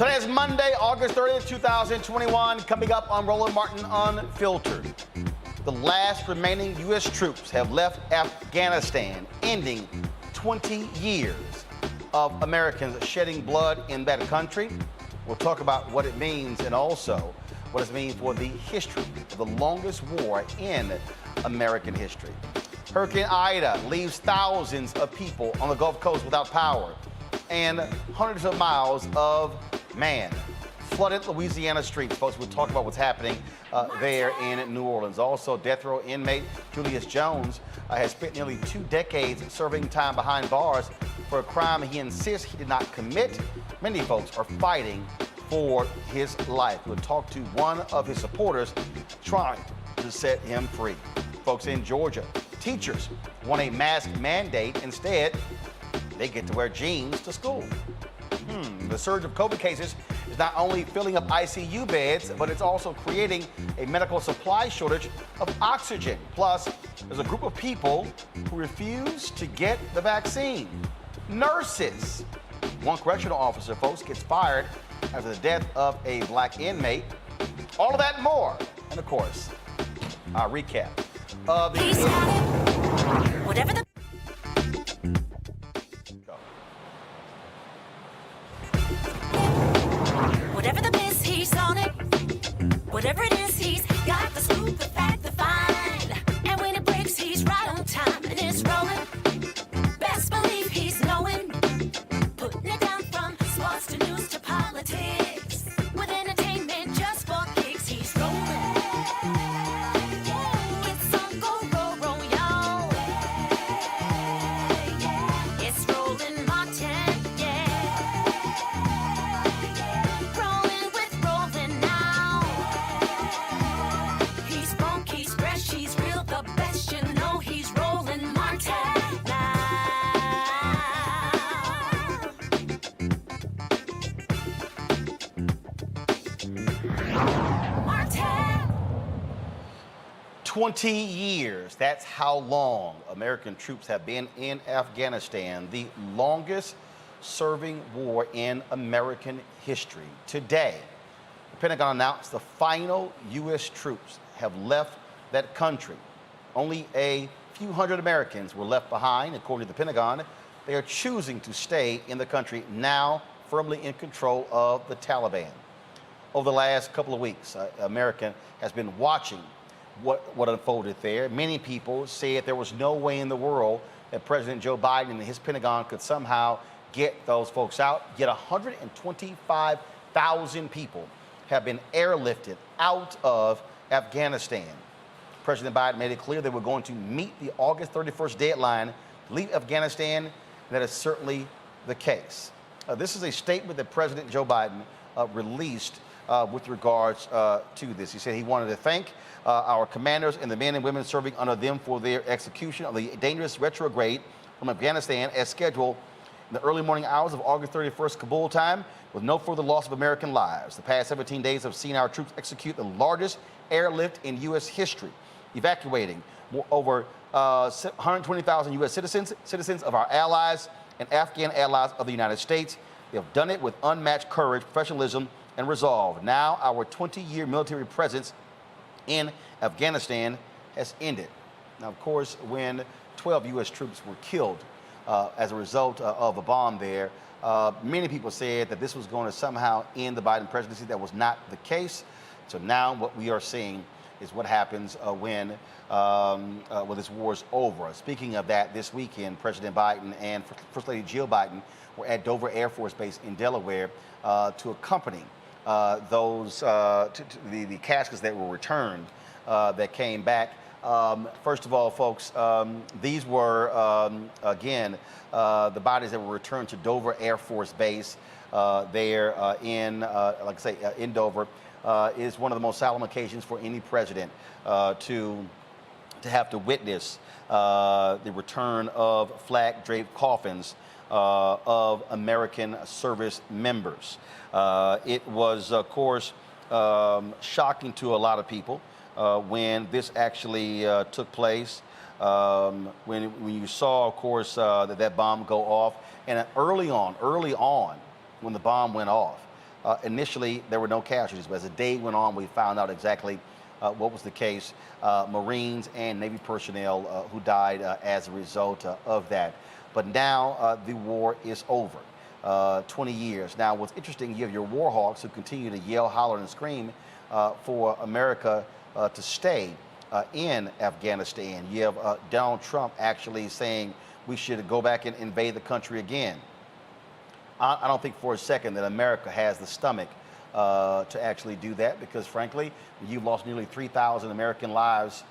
Today is Monday, August 30th, 2021. Coming up on Roland Martin Unfiltered. The last remaining U.S. troops have left Afghanistan, ending 20 years of Americans shedding blood in that country. We'll talk about what it means and also what it means for the history of the longest war in American history. Hurricane Ida leaves thousands of people on the Gulf Coast without power and hundreds of miles of flooded Louisiana streets. Folks, we'll talk about what's happening there in New Orleans. Also, death row inmate Julius Jones has spent nearly 2 decades serving time behind bars for a crime he insists he did not commit. Many folks are fighting for his life. We'll talk to one of his supporters trying to set him free. Folks, in Georgia, teachers want a mask mandate. Instead, they get to wear jeans to school. The surge of COVID cases is not only filling up ICU beds, but it's also creating a medical supply shortage of oxygen. Plus, there's a group of people who refuse to get the vaccine. Nurses. One correctional officer, folks, gets fired after the death of a black inmate. All of that and more. And of course, our recap of the... Whatever the... Whatever the biz, he's on it. Whatever it is, he's got the scoop, the fact, the find. And when it breaks, he's right on time and it's rolling. Best believe he's knowing. Putting it down from sports to news to politics. With entertainment just for kicks, he's rolling. It's on go, roll, y'all. It's Roland Martin, Rolling with Roland now. He's funky, he's fresh, he's real, the best, you know he's Roland Martin now. 20 years. That's how long American troops have been in Afghanistan, the longest serving war in American history. Today, the Pentagon announced the final U.S. troops have left that country. Only a few hundred Americans were left behind, according to the Pentagon. They are choosing to stay in the country, now firmly in control of the Taliban. Over the last couple of weeks, America has been watching what unfolded there. Many people said there was no way in the world that President Joe Biden and his Pentagon could somehow get those folks out. Yet 125,000 people have been airlifted out of Afghanistan. President Biden made it clear they were going to meet the August 31st deadline to leave Afghanistan, and that is certainly the case. This is a statement that President Joe Biden released with regards to this. He said he wanted to thank our commanders and the men and women serving under them for their execution of the dangerous retrograde from Afghanistan as scheduled in the early morning hours of August 31st Kabul time, with no further loss of American lives. The past 17 days have seen our troops execute the largest airlift in U.S. history, evacuating over 120,000 U.S. citizens of our allies and Afghan allies of the United States. They have done it with unmatched courage, professionalism, and resolve. Now our 20-year military presence in Afghanistan has ended. Now, of course, when 12 U.S. troops were killed as a result of a bomb there, many people said that this was going to somehow end the Biden presidency. That was not the case. So now what we are seeing is what happens when this war is over. Speaking of that, this weekend, President Biden and First Lady Jill Biden were at Dover Air Force Base in Delaware to accompany the caskets that were returned that came back. First of all, folks, these were, again, the bodies that were returned to Dover Air Force Base there in, like I say, in Dover. Is one of the most solemn occasions for any president to have to witness the return of flag-draped coffins of American service members. It was, of course, shocking to a lot of people when this actually took place. When you saw, of course, that bomb go off, and early on, when the bomb went off, initially there were no casualties, but as the day went on, we found out exactly what was the case. Marines and Navy personnel who died as a result of that. But now the war is over. 20 years. Now, what's interesting, you have your war hawks who continue to yell, holler, and scream for America to stay in Afghanistan. You have Donald Trump actually saying we should go back and invade the country again. I don't think for a second that America has the stomach to actually do that, because frankly, you've lost nearly 3,000 American lives,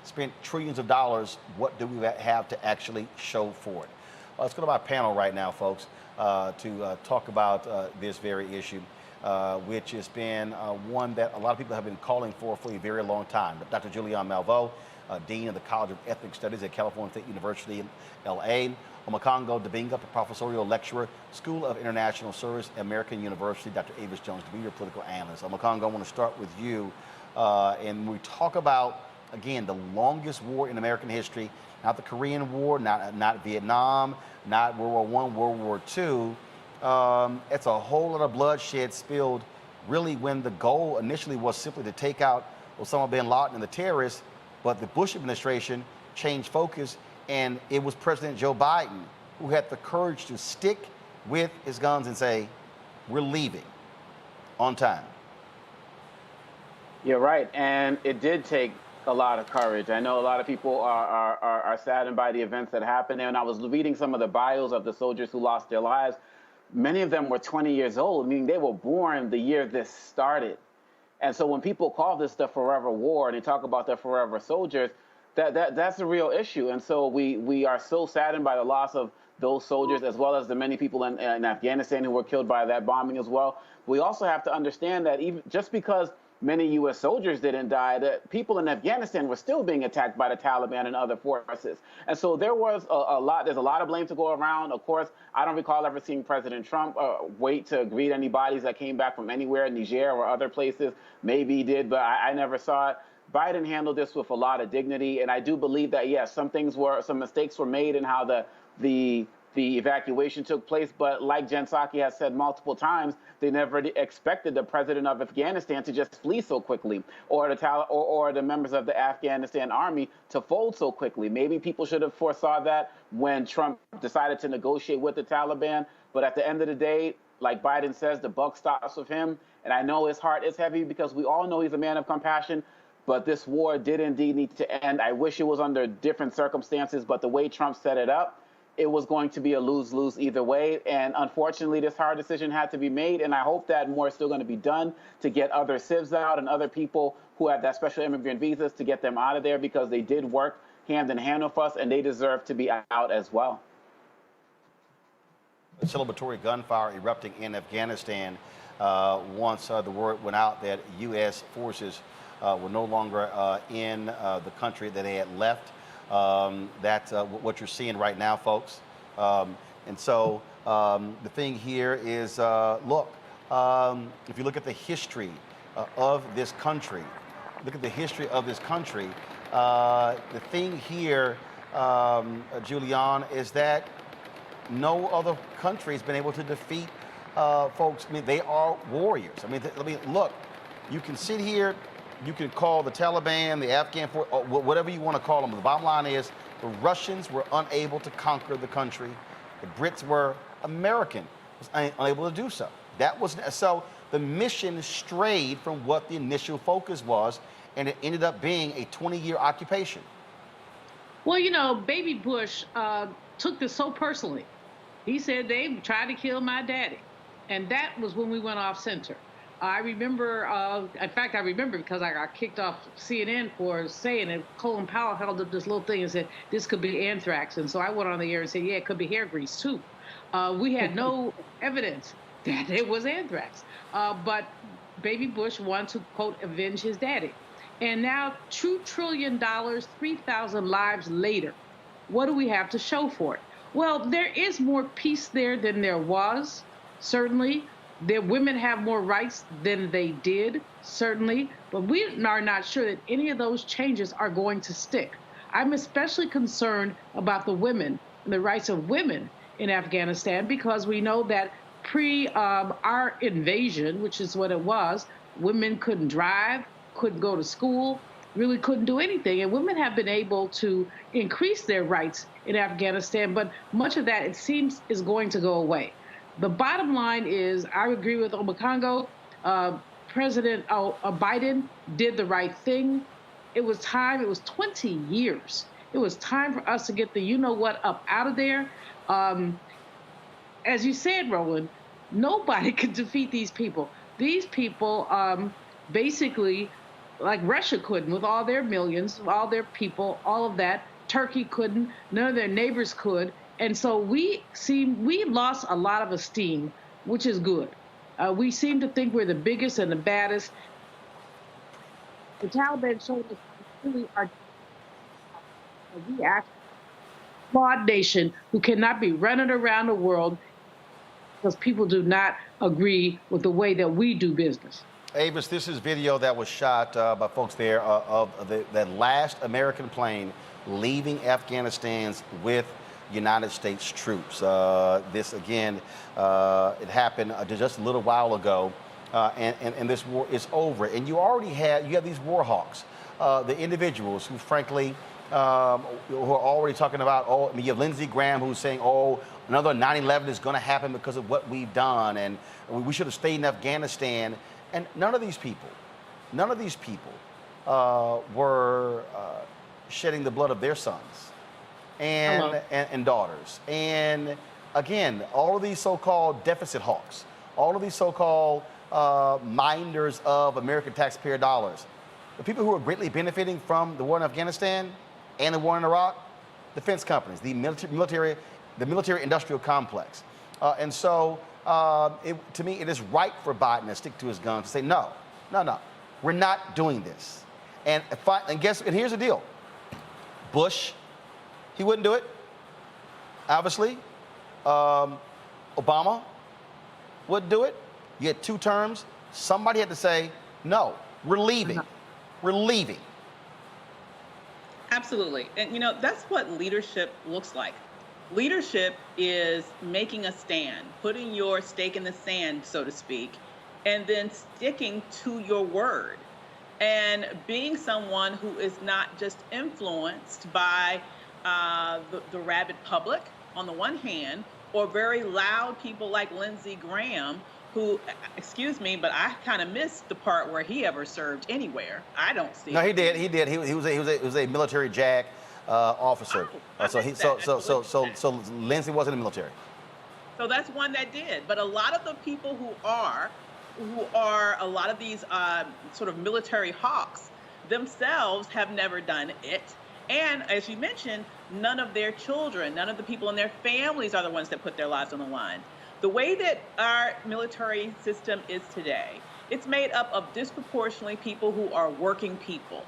spent trillions of dollars. What do we have to actually show for it? Let's go to my panel right now, folks, to talk about this very issue, which has been one that a lot of people have been calling for a very long time. Dr. Julian Malveaux, Dean of the College of Ethnic Studies at California State University in L.A., Omekongo Dibinga, Professorial Lecturer, School of International Service, American University, Dr. Julius Jones, to be your political analyst. Omekongo, I want to start with you. And we talk about, again, the longest war in American history, not the Korean War, not Vietnam, not World War I, World War II. It's a whole lot of bloodshed spilled, really, when the goal initially was simply to take out Osama bin Laden and the terrorists, but the Bush administration changed focus, and it was President Joe Biden who had the courage to stick with his guns and say, we're leaving on time. You're right, and it did take a lot of courage. I know a lot of people are saddened by the events that happened, and I was reading some of the bios of the soldiers who lost their lives. Many of them were 20 years old, meaning they were born the year this started. And so when people call this the forever war and they talk about the forever soldiers, that's a real issue. And so we are so saddened by the loss of those soldiers, as well as the many people in Afghanistan who were killed by that bombing as well. We also have to understand that even just because many U.S. soldiers didn't die, that people in Afghanistan were still being attacked by the Taliban and other forces. And so there's a lot of blame to go around. Of course, I don't recall ever seeing President Trump wait to greet anybody that came back from anywhere, Niger or other places. Maybe he did, but I never saw it. Biden handled this with a lot of dignity, and I do believe that, yes, some mistakes were made in how the evacuation took place, but like Jen Psaki has said multiple times, they never expected the president of Afghanistan to just flee so quickly, or the members of the Afghanistan army to fold so quickly. Maybe people should have foresaw that when Trump decided to negotiate with the Taliban, but at the end of the day, like Biden says, the buck stops with him, and I know his heart is heavy because we all know he's a man of compassion, but this war did indeed need to end. I wish it was under different circumstances, but the way Trump set it up, it was going to be a lose-lose either way. And unfortunately, this hard decision had to be made. And I hope that more is still going to be done to get other civs out and other people who have that special immigrant visas to get them out of there, because they did work hand in hand with us and they deserve to be out as well. Celebratory gunfire erupting in Afghanistan once the word went out that U.S. forces were no longer in the country that they had left. That's what you're seeing right now, folks. And so the thing here is, look, if you look at the history of this country, the thing here, Julian, is that no other country has been able to defeat folks. I mean, they are warriors. I mean, look, you can sit here, you can call the Taliban, the Afghan force, whatever you want to call them. The bottom line is the Russians were unable to conquer the country. The Brits were unable to do so. So the mission strayed from what the initial focus was, and it ended up being a 20-year occupation. Well, you know, Baby Bush took this so personally. He said they tried to kill my daddy. And that was when we went off center. I remember, in fact, I remember because I got kicked off CNN for saying it. Colin Powell held up this little thing and said, this could be anthrax. And so I went on the air and said, yeah, it could be hair grease too. We had no evidence that it was anthrax. But Baby Bush wanted to, quote, avenge his daddy. And now $2 trillion, 3,000 lives later, what do we have to show for it? Well, there is more peace there than there was, certainly. Their women have more rights than they did, certainly. But we are not sure that any of those changes are going to stick. I'm especially concerned about the women and the rights of women in Afghanistan because we know that pre our invasion, which is what it was, women couldn't drive, couldn't go to school, really couldn't do anything. And women have been able to increase their rights in Afghanistan, but much of that, it seems, is going to go away. The bottom line is, I agree with Obasanjo. President Biden did the right thing. It was time. It was 20 years. It was time for us to get the you-know-what up out of there. As you said, Roland, nobody could defeat these people. These people basically, like Russia couldn't with all their millions, all their people, all of that. Turkey couldn't. None of their neighbors could. And so we lost a lot of esteem, which is good. We seem to think we're the biggest and the baddest. The Taliban showed us really are we actually a flawed nation who cannot be running around the world because people do not agree with the way that we do business. Avis, this is video that was shot by folks there of that last American plane leaving Afghanistan with United States troops. This again, it happened just a little while ago, and this war is over. And you have these war hawks, the individuals who, frankly, who are already talking about. Oh, I mean, you have Lindsey Graham who's saying, "Oh, another 9/11 is going to happen because of what we've done, and we should have stayed in Afghanistan." And none of these people were shedding the blood of their sons and daughters. And again, all of these so-called deficit hawks, all of these so-called minders of American taxpayer dollars, the people who are greatly benefiting from the war in Afghanistan and the war in Iraq, defense companies, the military industrial complex. And so to me, it is right for Biden to stick to his guns, to say, no, we're not doing this. And here's the deal. Bush, he wouldn't do it, obviously. Obama wouldn't do it. You had 2 terms. Somebody had to say, no, we're leaving. We're leaving. Absolutely. And, that's what leadership looks like. Leadership is making a stand, putting your stake in the sand, so to speak, and then sticking to your word. And being someone who is not just influenced by the rabid public on the one hand, or very loud people like Lindsey Graham, who, excuse me, but I kind of missed the part where he ever served anywhere. I don't see. No, he did. He was a military JAG officer. So Lindsey wasn't in the military. So that's one that did. But a lot of the people who are a lot of these sort of military hawks themselves have never done it. And as you mentioned, none of their children, none of the people in their families are the ones that put their lives on the line. The way that our military system is today, it's made up of disproportionately people who are working people,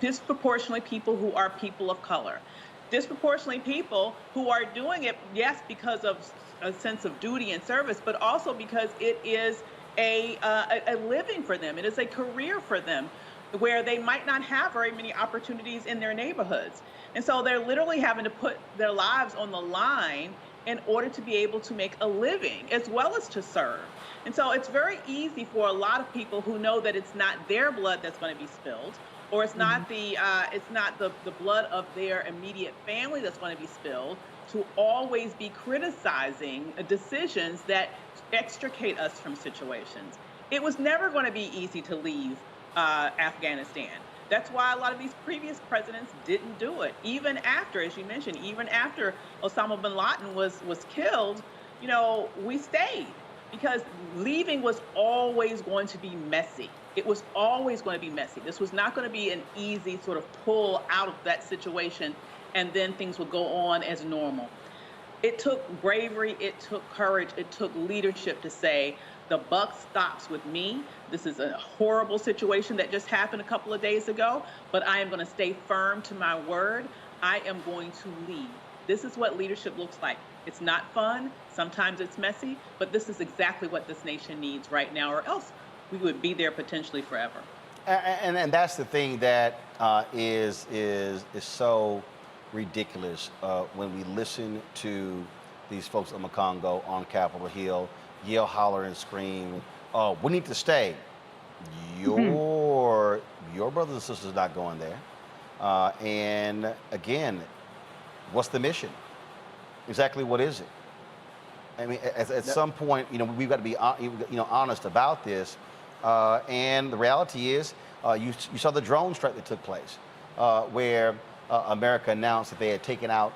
disproportionately people who are people of color, disproportionately people who are doing it, yes, because of a sense of duty and service, but also because it is a living for them. It is a career for them where they might not have very many opportunities in their neighborhoods. And so they're literally having to put their lives on the line in order to be able to make a living as well as to serve. And so it's very easy for a lot of people who know that it's not their blood that's going to be spilled, or it's not the blood of their immediate family that's going to be spilled, to always be criticizing decisions that extricate us from situations. It was never going to be easy to leave Afghanistan. That's why a lot of these previous presidents didn't do it. Even after, as you mentioned, even after Osama bin Laden was killed, we stayed, because leaving was always going to be messy. It was always going to be messy. This was not going to be an easy sort of pull out of that situation and then things would go on as normal. It took bravery, it took courage, it took leadership to say, the buck stops with me. This is a horrible situation that just happened a couple of days ago, but I am going to stay firm to my word. I am going to lead. This is what leadership looks like. It's not fun. Sometimes it's messy, but this is exactly what this nation needs right now, or else we would be there potentially forever. And that's the thing that is so ridiculous when we listen to these folks in the Congo on Capitol Hill yell, holler, and scream, "Oh, we need to stay." Your brothers and sisters not going there. And again, what's the mission? Exactly what is it? I mean, at some point, we've got to be honest about this. And the reality is, you saw the drone strike that took place, where America announced that they had taken out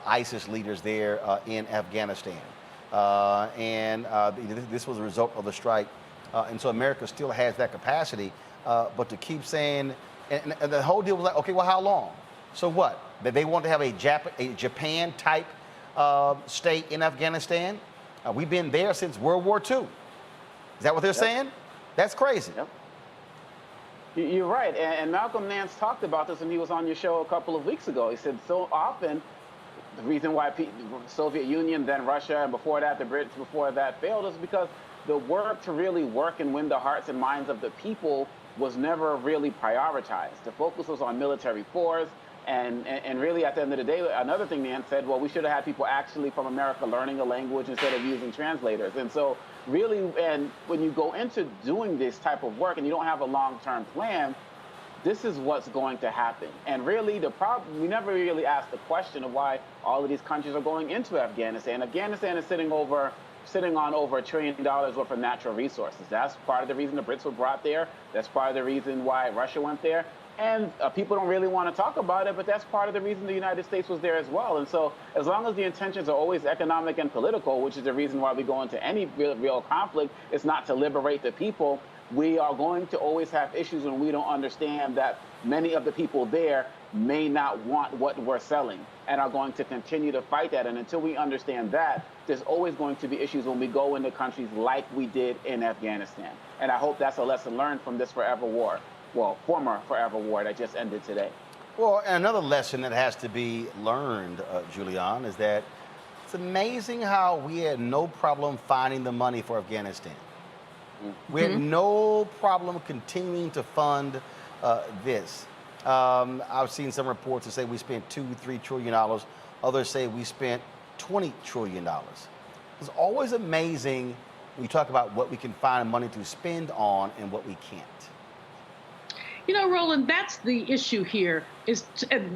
ISIS leaders there in Afghanistan. This was a result of the strike. And so America still has that capacity. But to keep saying, and the whole deal was like, okay, well, how long? So what? That they want to have a Japan-type state in Afghanistan? We've been there since World War II. Is that what they're saying? That's crazy. Yep. You're right. And Malcolm Nance talked about this when he was on your show a couple of weeks ago. He said so often the reason why the Soviet Union, then Russia, and before that the Brits, before that failed is because the work to really work and win the hearts and minds of the people was never really prioritized. The focus was on military force. And really, at the end of the day, another thing Nance said, well, we should have had people actually from America learning a language instead of using translators. And so really, and when you go into doing this type of work and you don't have a long-term plan, this is what's going to happen. And really, the problem, we never really asked the question of why all of these countries are going into Afghanistan. Afghanistan is sitting on over $1 trillion worth of natural resources. That's part of the reason the Brits were brought there. That's part of the reason why Russia went there. And people don't really want to talk about it, but that's part of the reason the United States was there as well. And so as long as the intentions are always economic and political, which is the reason why we go into any real conflict, it's not to liberate the people, we are going to always have issues when we don't understand that many of the people there may not want what we're selling and are going to continue to fight that. And until we understand that, there's always going to be issues when we go into countries like we did in Afghanistan. And I hope that's a lesson learned from this forever war. Well, former forever war that just ended today. Well, another lesson that has to be learned, Julian, is that it's amazing how we had no problem finding the money for Afghanistan. We had no problem continuing to fund this. I've seen some reports that say we spent $2-3 trillion. Others say we spent $20 trillion. It's always amazing when you talk about what we can find money to spend on and what we can't. Roland, that's the issue here. Is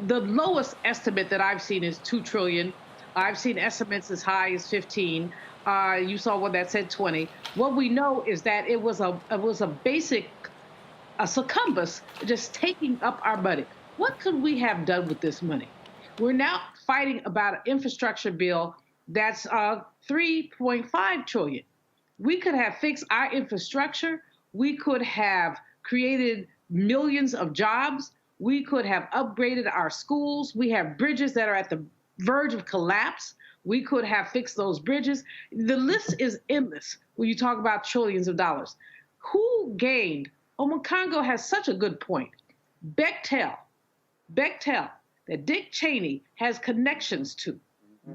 the lowest estimate that I've seen is $2 trillion. I've seen estimates as high as 15. You saw one that said 20. What we know is that it was a basic succumbus just taking up our money. What could we have done with this money? We're now fighting about an infrastructure bill that's $3.5 trillion. We could have fixed our infrastructure. We could have created millions of jobs. We could have upgraded our schools. We have bridges that are at the verge of collapse. We could have fixed those bridges. The list is endless when you talk about trillions of dollars. Who gained? Congo has such a good point. Bechtel, that Dick Cheney has connections to.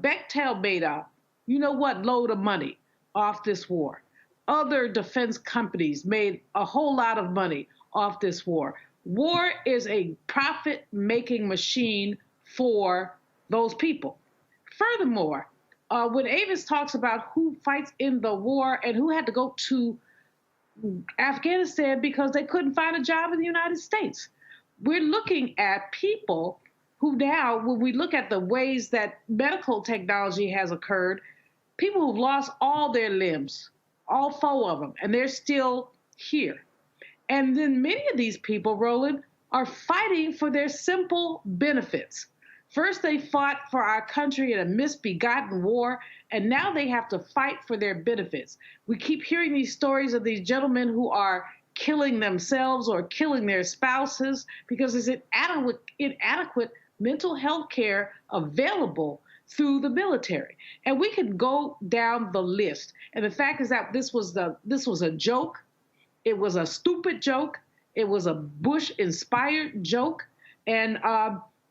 Bechtel made a, load of money off this war. Other defense companies made a whole lot of money off this war. War is a profit-making machine for those people. Furthermore, when Avis talks about who fights in the war and who had to go to Afghanistan because they couldn't find a job in the United States, we're looking at people who now, when we look at the ways that medical technology has occurred, people who've lost all their limbs, all 4 of them, and they're still here. And then many of these people, Roland, are fighting for their simple benefits. First, they fought for our country in a misbegotten war, and now they have to fight for their benefits. We keep hearing these stories of these gentlemen who are killing themselves or killing their spouses because there's inadequate mental health care available through the military. And we can go down the list. And the fact is that this was a joke. It was a stupid joke. It was a Bush-inspired joke. And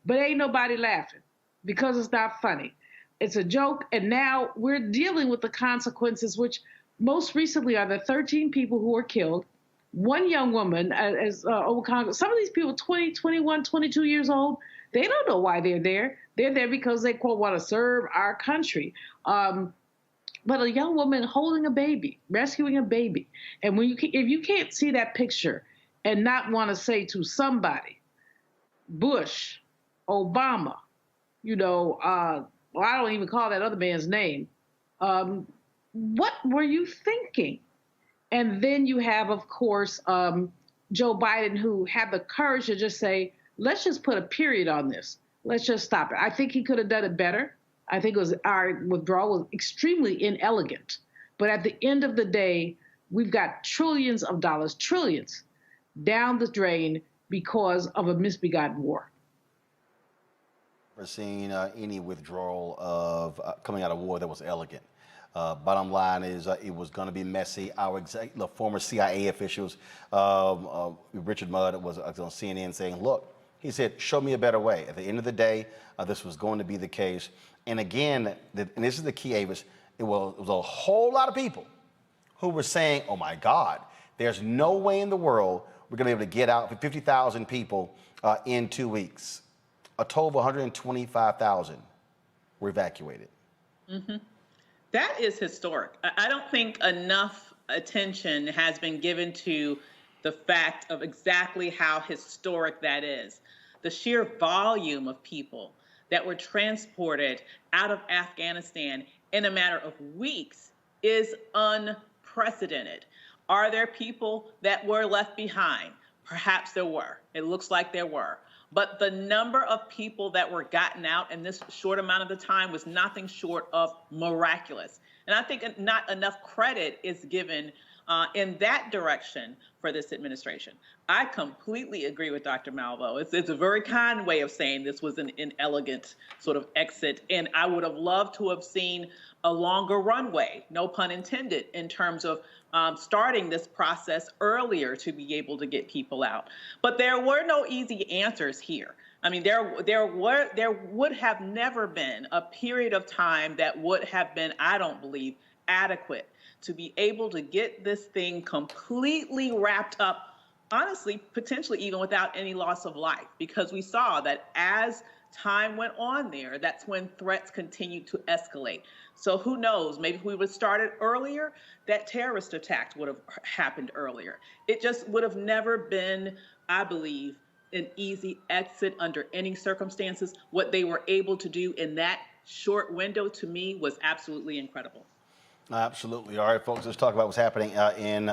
but ain't nobody laughing. because it's not funny. It's a joke, and now we're dealing with the consequences, which most recently are the 13 people who were killed. One young woman, as over Congress, some of these people, 20, 21, 22 years old, they don't know why they're there. They're there because they, quote, want to serve our country. But a young woman holding a baby, rescuing a baby. And when if you can't see that picture and not want to say to somebody, Bush, Obama, well, I don't even call that other man's name. What were you thinking? And then you have, of course, Joe Biden, who had the courage to just say, let's just put a period on this. Let's just stop it. I think he could have done it better. I think our withdrawal was extremely inelegant. But at the end of the day, we've got trillions of dollars, trillions, down the drain because of a misbegotten war. We're seeing any withdrawal of coming out of war that was elegant. Bottom line is it was going to be messy. The former CIA officials, Richard Mudd was on CNN saying, look, he said, show me a better way. At the end of the day, this was going to be the case. And again, and this is the key, Avis, it was a whole lot of people who were saying, oh my God, there's no way in the world we're going to be able to get out for 50,000 people in 2 weeks. A total of 125,000 were evacuated. Mm-hmm. That is historic. I don't think enough attention has been given to the fact of exactly how historic that is. The sheer volume of people that were transported out of Afghanistan in a matter of weeks is unprecedented. Are there people that were left behind? Perhaps there were. It looks like there were. But the number of people that were gotten out in this short amount of the time was nothing short of miraculous. And I think not enough credit is given in that direction for this administration. I completely agree with Dr. Malvo. It's a very kind way of saying this was an inelegant sort of exit. And I would have loved to have seen a longer runway, no pun intended, in terms of starting this process earlier to be able to get people out. But there were no easy answers here. I mean, there would have never been a period of time that would have been, I don't believe, adequate to be able to get this thing completely wrapped up, honestly, potentially even without any loss of life, because we saw that as time went on there, that's when threats continued to escalate. So who knows, maybe if we would have started earlier, that terrorist attack would have happened earlier. It just would have never been, I believe, an easy exit under any circumstances. What they were able to do in that short window, to me, was absolutely incredible. Absolutely. All right, folks, let's talk about what's happening in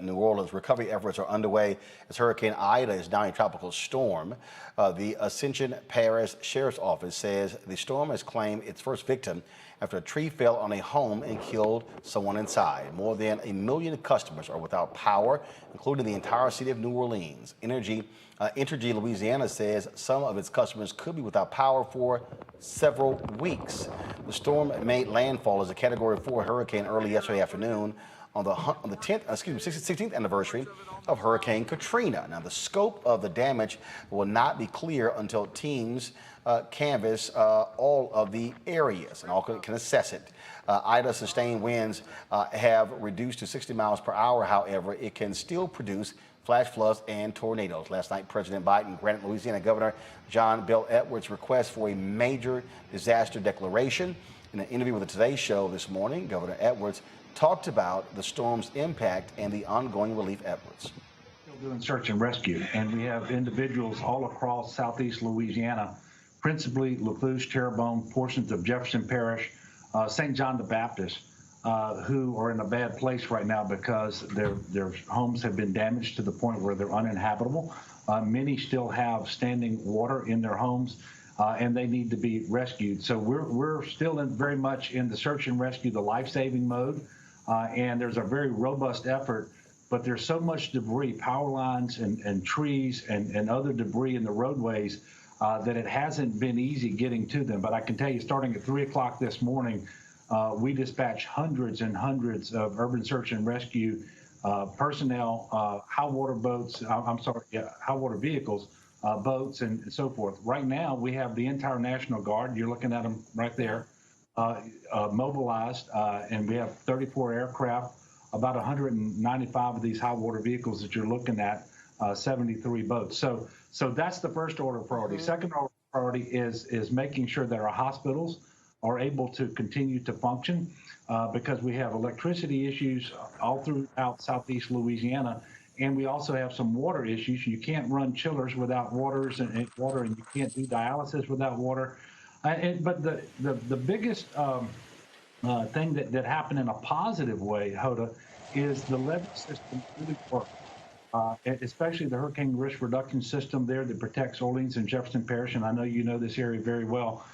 New Orleans. Recovery efforts are underway as Hurricane Ida is now a tropical storm. The Ascension Parish Sheriff's Office says the storm has claimed its first victim after a tree fell on a home and killed someone inside. More than 1 million customers are without power, including the entire city of New Orleans. Entergy Louisiana says some of its customers could be without power for several weeks. The storm made landfall as a Category 4 hurricane early yesterday afternoon on the 16th anniversary of Hurricane Katrina. Now, the scope of the damage will not be clear until teams canvass all of the areas and all can assess it. Ida's sustained winds have reduced to 60 miles per hour. However, it can still produce flash floods and tornadoes. Last night, President Biden granted Louisiana Governor John Bel Edwards' request for a major disaster declaration. In an interview with the Today Show this morning, Governor Edwards talked about the storm's impact and the ongoing relief efforts. Still doing search and rescue, and we have individuals all across southeast Louisiana, principally Lafourche, Terrebonne, portions of Jefferson Parish, St. John the Baptist, who are in a bad place right now because their homes have been damaged to the point where they're uninhabitable. Many still have standing water in their homes, and they need to be rescued. So we're still very much in the search and rescue, the life-saving mode, and there's a very robust effort, but there's so much debris, power lines and trees and other debris in the roadways that it hasn't been easy getting to them. But I can tell you, starting at 3 o'clock this morning, we dispatched hundreds and hundreds of urban search and rescue personnel, high water vehicles boats and so forth. Right now, we have the entire National Guard. You're looking at them right there, mobilized, and we have 34 aircraft, about 195 of these high water vehicles that you're looking at, 73 boats. So that's the first order priority. Second order priority is making sure that our hospitals are able to continue to function because we have electricity issues all throughout Southeast Louisiana. And we also have some water issues. You can't run chillers without water, and you can't do dialysis without water. But the biggest thing that happened in a positive way, Hoda, is the levee system really worked. Especially the hurricane risk reduction system there that protects Orleans and Jefferson Parish, and I know you know this area very well.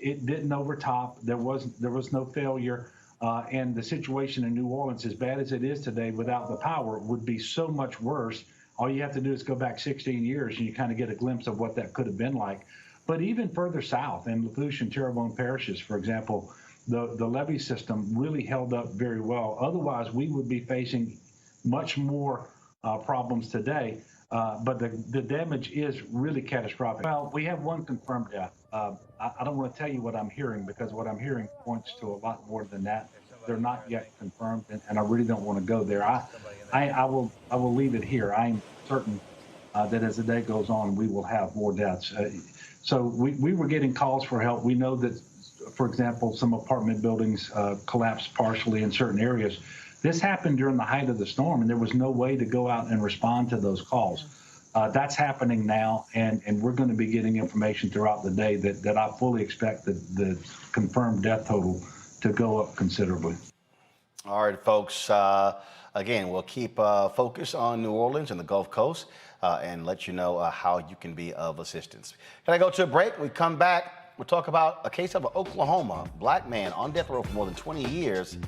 It didn't overtop. There was no failure, and the situation in New Orleans, as bad as it is today, without the power, would be so much worse. All you have to do is go back 16 years, and you kind of get a glimpse of what that could have been like. But even further south, in Lafourche and Terrebonne parishes, for example, the levee system really held up very well. Otherwise, we would be facing much more problems today, but the damage is really catastrophic. Well, we have one confirmed death. I don't want to tell you what I'm hearing because what I'm hearing points to a lot more than that. They're not yet confirmed, and I really don't want to go there. I will leave it here. I'm certain that as the day goes on, we will have more deaths. So we were getting calls for help. We know that, for example, some apartment buildings collapsed partially in certain areas. This happened during the height of the storm, and there was no way to go out and respond to those calls. That's happening now, and we're going to be getting information throughout the day that I fully expect the confirmed death total to go up considerably. All right, folks. Again, we'll keep focus on New Orleans and the Gulf Coast and let you know how you can be of assistance. Can I go to a break? We come back. We'll talk about a case of an Oklahoma black man on death row for more than 20 years.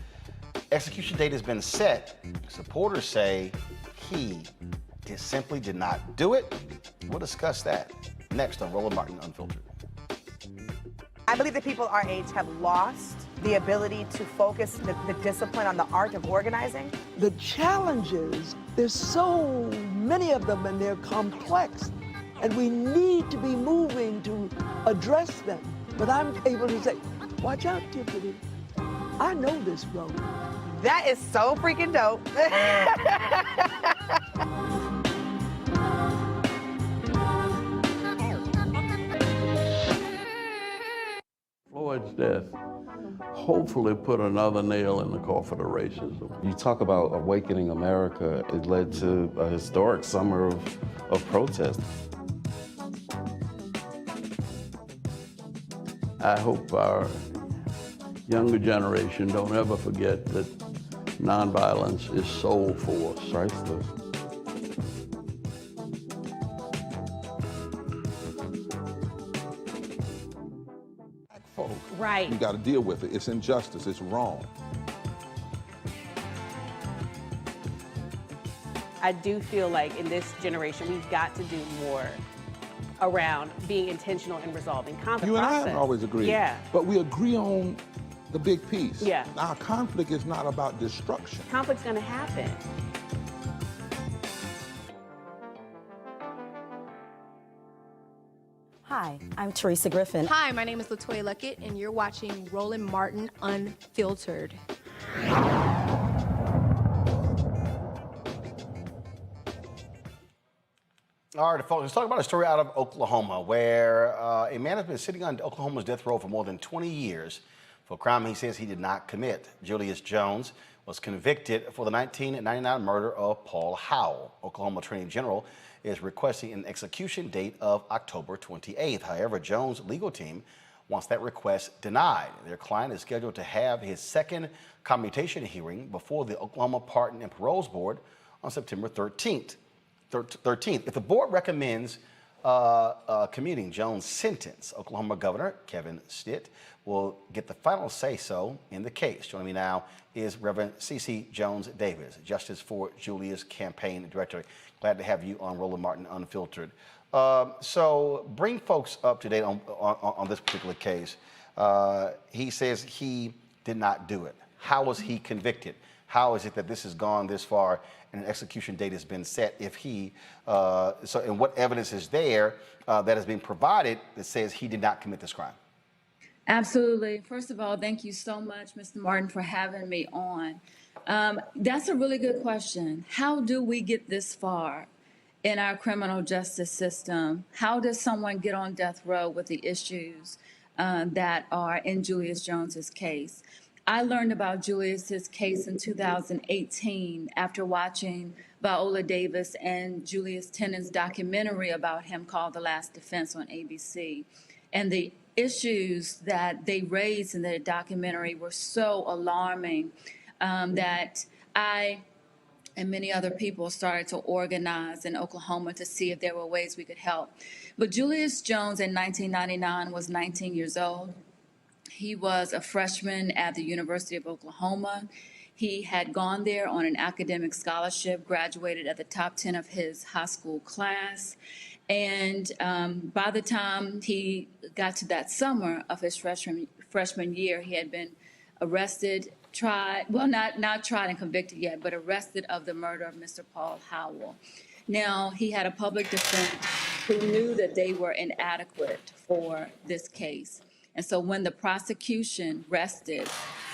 Execution date has been set. Supporters say he simply did not do it. We'll discuss that next on Roland Martin Unfiltered. I believe that people our age have lost the ability to focus the discipline on the art of organizing. The challenges, there's so many of them and they're complex, and we need to be moving to address them. But I'm able to say, watch out, Tiffany. I know this road. That is so freaking dope. Floyd's death hopefully put another nail in the coffin of racism. You talk about awakening America. It led to a historic summer of protest. I hope our younger generation don't ever forget that nonviolence is soul force. Priceless. Folk. Right. You got to deal with it. It's injustice. It's wrong. I do feel like in this generation, we've got to do more around being intentional in resolving conflict. You and I haven't always agreed. Yeah. But we agree on the big piece. Yeah. Our conflict is not about destruction. Conflict's going to happen. Hi, I'm Teresa Griffin. Hi, my name is LaToya Luckett, and you're watching Roland Martin Unfiltered. All right, folks, let's talk about a story out of Oklahoma where a man has been sitting on Oklahoma's death row for more than 20 years for a crime he says he did not commit. Julius Jones was convicted for the 1999 murder of Paul Howell. Oklahoma Attorney General is requesting an execution date of October 28th. However, Jones' legal team wants that request denied. Their client is scheduled to have his second commutation hearing before the Oklahoma Pardon and Paroles Board on September 13th. If the board recommends commuting Jones' sentence, Oklahoma Governor Kevin Stitt will get the final say-so in the case. Joining me now is Reverend C.C. Jones Davis, Justice for Julius Campaign Director. Glad to have you on Roland Martin Unfiltered. So bring folks up to date on this particular case. He says he did not do it. How was he convicted? how is it that this has gone this far and an execution date has been set if he, and what evidence is there that has been provided that says he did not commit this crime? Absolutely. First of all, thank you so much, Mr. Martin, for having me on. That's a really good question. How do we get this far in our criminal justice system? How does someone get on death row with the issues that are in Julius Jones's case? I learned about Julius's case in 2018 after watching Viola Davis and Julius Tennant's documentary about him called The Last Defense on ABC. And the issues that they raised in the documentary were so alarming that I and many other people started to organize in Oklahoma to see if there were ways we could help. But Julius Jones in 1999 was 19 years old. He was a freshman at the University of Oklahoma. He had gone there on an academic scholarship, graduated at the top 10 of his high school class. And by the time he got to that summer of his freshman year, he had been arrested, tried, well, not tried and convicted yet, but arrested of the murder of Mr. Paul Howell. Now, he had a public defense who knew that they were inadequate for this case. And so when the prosecution rested,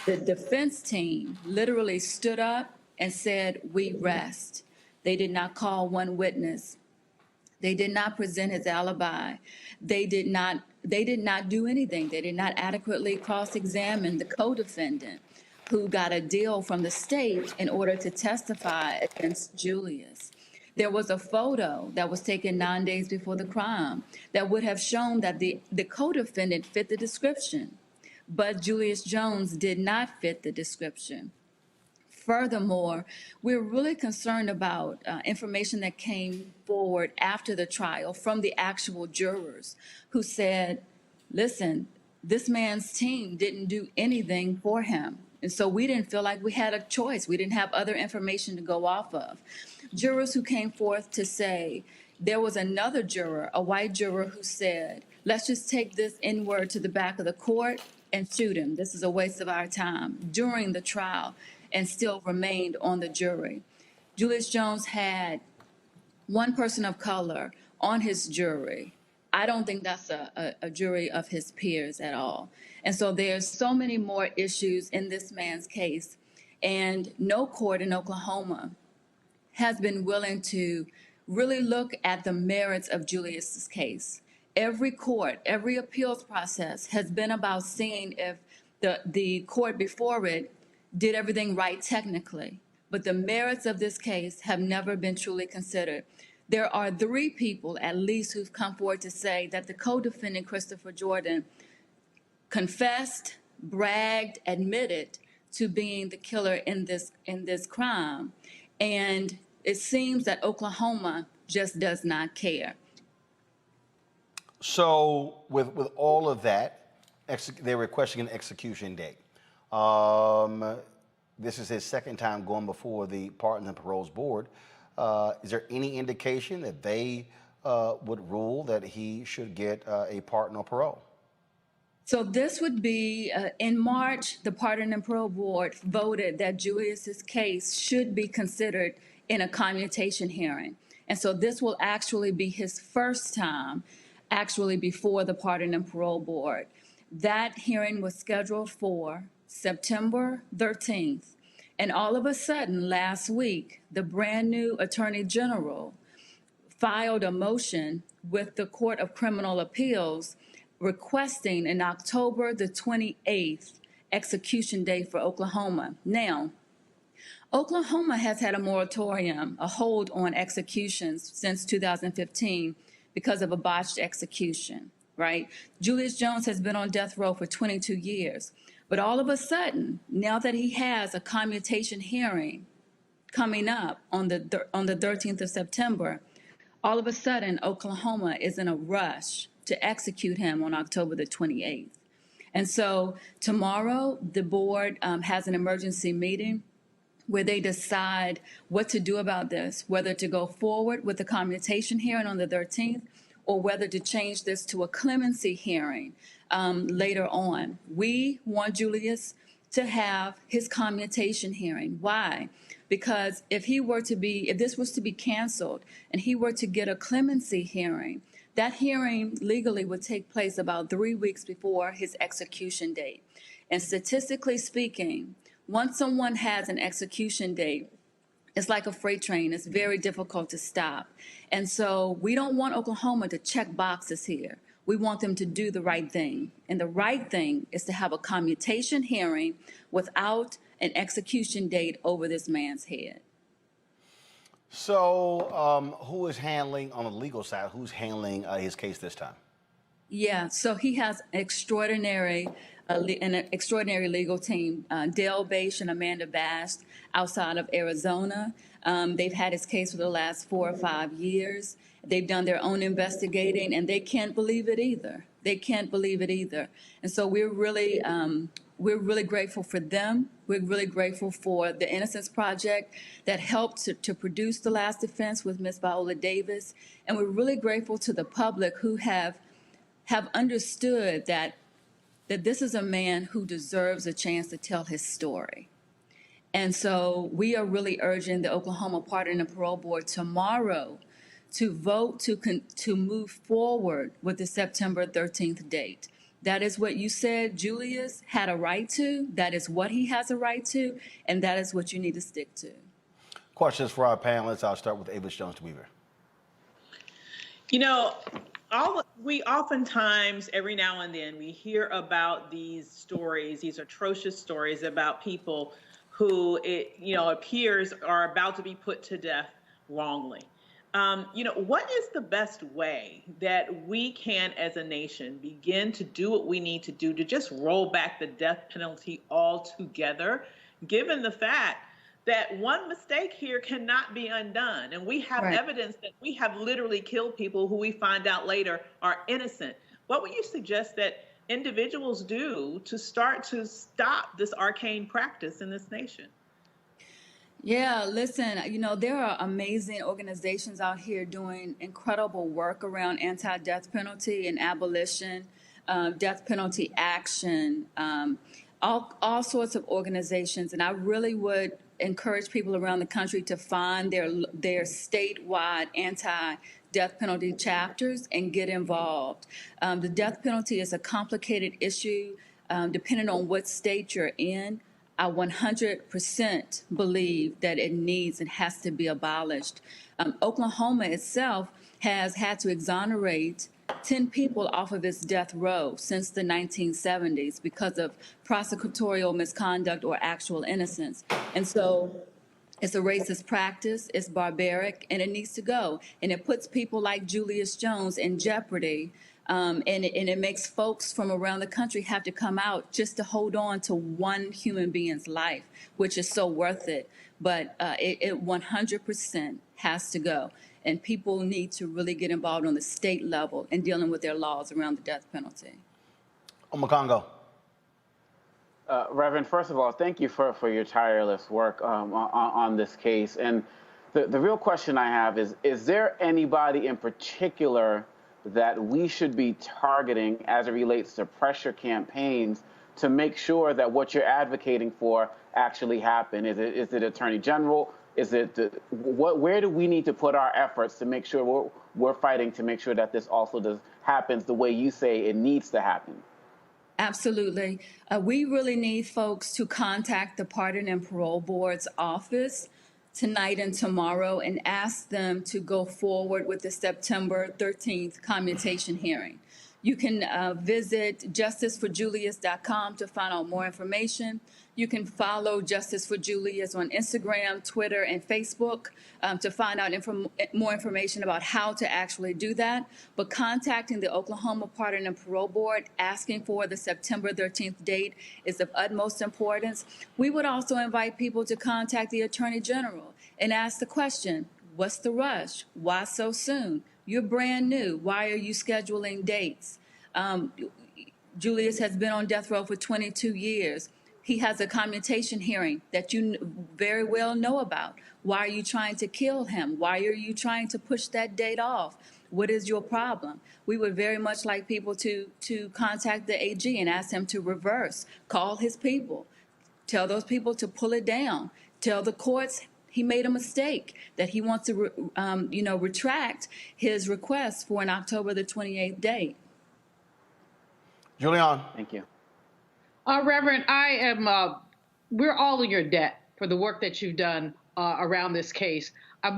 the defense team literally stood up and said, "We rest." They did not call one witness. They did not present his alibi. They did not do anything. They did not adequately cross-examine the co-defendant who got a deal from the state in order to testify against Julius. There was a photo that was taken 9 days before the crime that would have shown that the co-defendant fit the description, but Julius Jones did not fit the description. Furthermore, we're really concerned about information that came forward after the trial from the actual jurors who said, listen, this man's team didn't do anything for him. And so we didn't feel like we had a choice. We didn't have other information to go off of. Jurors who came forth to say, there was another juror, a white juror, who said, let's just take this N-word to the back of the court and shoot him. This is a waste of our time during the trial, and still remained on the jury. Julius Jones had one person of color on his jury. I don't think that's a jury of his peers at all. And so there's so many more issues in this man's case, and no court in Oklahoma has been willing to really look at the merits of Julius's case. Every court, every appeals process has been about seeing if the court before it did everything right technically, but the merits of this case have never been truly considered. There are 3 people at least who've come forward to say that the co-defendant, Christopher Jordan, confessed, bragged, admitted to being the killer in this crime. And it seems that Oklahoma just does not care. So with all of that, they're requesting an execution date. This is his second time going before the Pardons and Paroles Board. Is there any indication that they would rule that he should get a pardon or parole? So this would be, in March, the Pardon and Parole Board voted that Julius's case should be considered in a commutation hearing. And so this will actually be his first time actually before the Pardon and Parole Board. That hearing was scheduled for September 13th. And all of a sudden, last week, the brand new Attorney General filed a motion with the Court of Criminal Appeals requesting an October the 28th execution date for Oklahoma. Now, Oklahoma has had a moratorium, a hold on executions since 2015 because of a botched execution, right? Julius Jones has been on death row for 22 years. But all of a sudden, now that he has a commutation hearing coming up on the 13th of September, all of a sudden, Oklahoma is in a rush to execute him on October the 28th. And so tomorrow, the board has an emergency meeting where they decide what to do about this, whether to go forward with the commutation hearing on the 13th or whether to change this to a clemency hearing later on. We want Julius to have his commutation hearing. Why? Because if this was to be canceled and he were to get a clemency hearing, that hearing legally would take place about 3 weeks before his execution date. And statistically speaking, once someone has an execution date, it's like a freight train. It's very difficult to stop. And so we don't want Oklahoma to check boxes here. We want them to do the right thing. And the right thing is to have a commutation hearing without an execution date over this man's head. So who is handling, on the legal side, who's handling his case this time? Yeah, so he has an extraordinary legal team, Dale Bache and Amanda Bast outside of Arizona. They've had his case for the last 4 or 5 years. They've done their own investigating, and they can't believe it either. They can't believe it either. And so we're really grateful for them. We're really grateful for the Innocence Project that helped to produce the last defense with Ms. Viola Davis. And we're really grateful to the public who have understood that this is a man who deserves a chance to tell his story. And so we are really urging the Oklahoma Pardon and Parole Board tomorrow to vote to move forward with the September 13th date. That is what you said Julius had a right to. That is what he has a right to, and that is what you need to stick to. Questions for our panelists. I'll start with Julius Jones Weaver. You know, we oftentimes, every now and then, we hear about these stories, these atrocious stories about people who appears are about to be put to death wrongly. What is the best way that we can, as a nation, begin to do what we need to do to just roll back the death penalty altogether, given the fact that one mistake here cannot be undone? And we have evidence that we have literally killed people who we find out later are innocent. What would you suggest that individuals do to start to stop this arcane practice in this nation? Yeah, listen, there are amazing organizations out here doing incredible work around anti-death penalty and abolition, death penalty action, all sorts of organizations. And I really would encourage people around the country to find their statewide anti-death penalty chapters and get involved. The death penalty is a complicated issue depending on what state you're in. I 100% believe that it needs and has to be abolished. Oklahoma itself has had to exonerate 10 people off of its death row since the 1970s because of prosecutorial misconduct or actual innocence. And so it's a racist practice, it's barbaric, and it needs to go. And it puts people like Julius Jones in jeopardy. And it makes folks from around the country have to come out just to hold on to one human being's life, which is so worth it. But it 100% has to go. And people need to really get involved on the state level in dealing with their laws around the death penalty. Omokongo. Reverend, first of all, thank you for your tireless work on this case. And the real question I have is there anybody in particular that we should be targeting as it relates to pressure campaigns to make sure that what you're advocating for actually happen? Is it Attorney General? Is it where do we need to put our efforts to make sure we're fighting to make sure that this also happens the way you say it needs to happen? Absolutely. We really need folks to contact the Pardon and Parole Board's office tonight and tomorrow and ask them to go forward with the September 13th commutation hearing. You can visit justiceforjulius.com to find out more information. You can follow Justice for Julius on Instagram, Twitter, and Facebook to find out more information about how to actually do that. But contacting the Oklahoma Pardon and Parole Board, asking for the September 13th date is of utmost importance. We would also invite people to contact the Attorney General and ask the question, what's the rush? Why so soon? You're brand new. Why are you scheduling dates? Julius has been on death row for 22 years. He has a commutation hearing that you very well know about. Why are you trying to kill him? Why are you trying to push that date off? What is your problem? We would very much like people to contact the AG and ask him to reverse, call his people, Tell those people to pull it down. Tell the courts he made a mistake, that he wants to, retract his request for an October the 28th date. Julian. Thank you. Reverend, we're all in your debt for the work that you've done around this case. I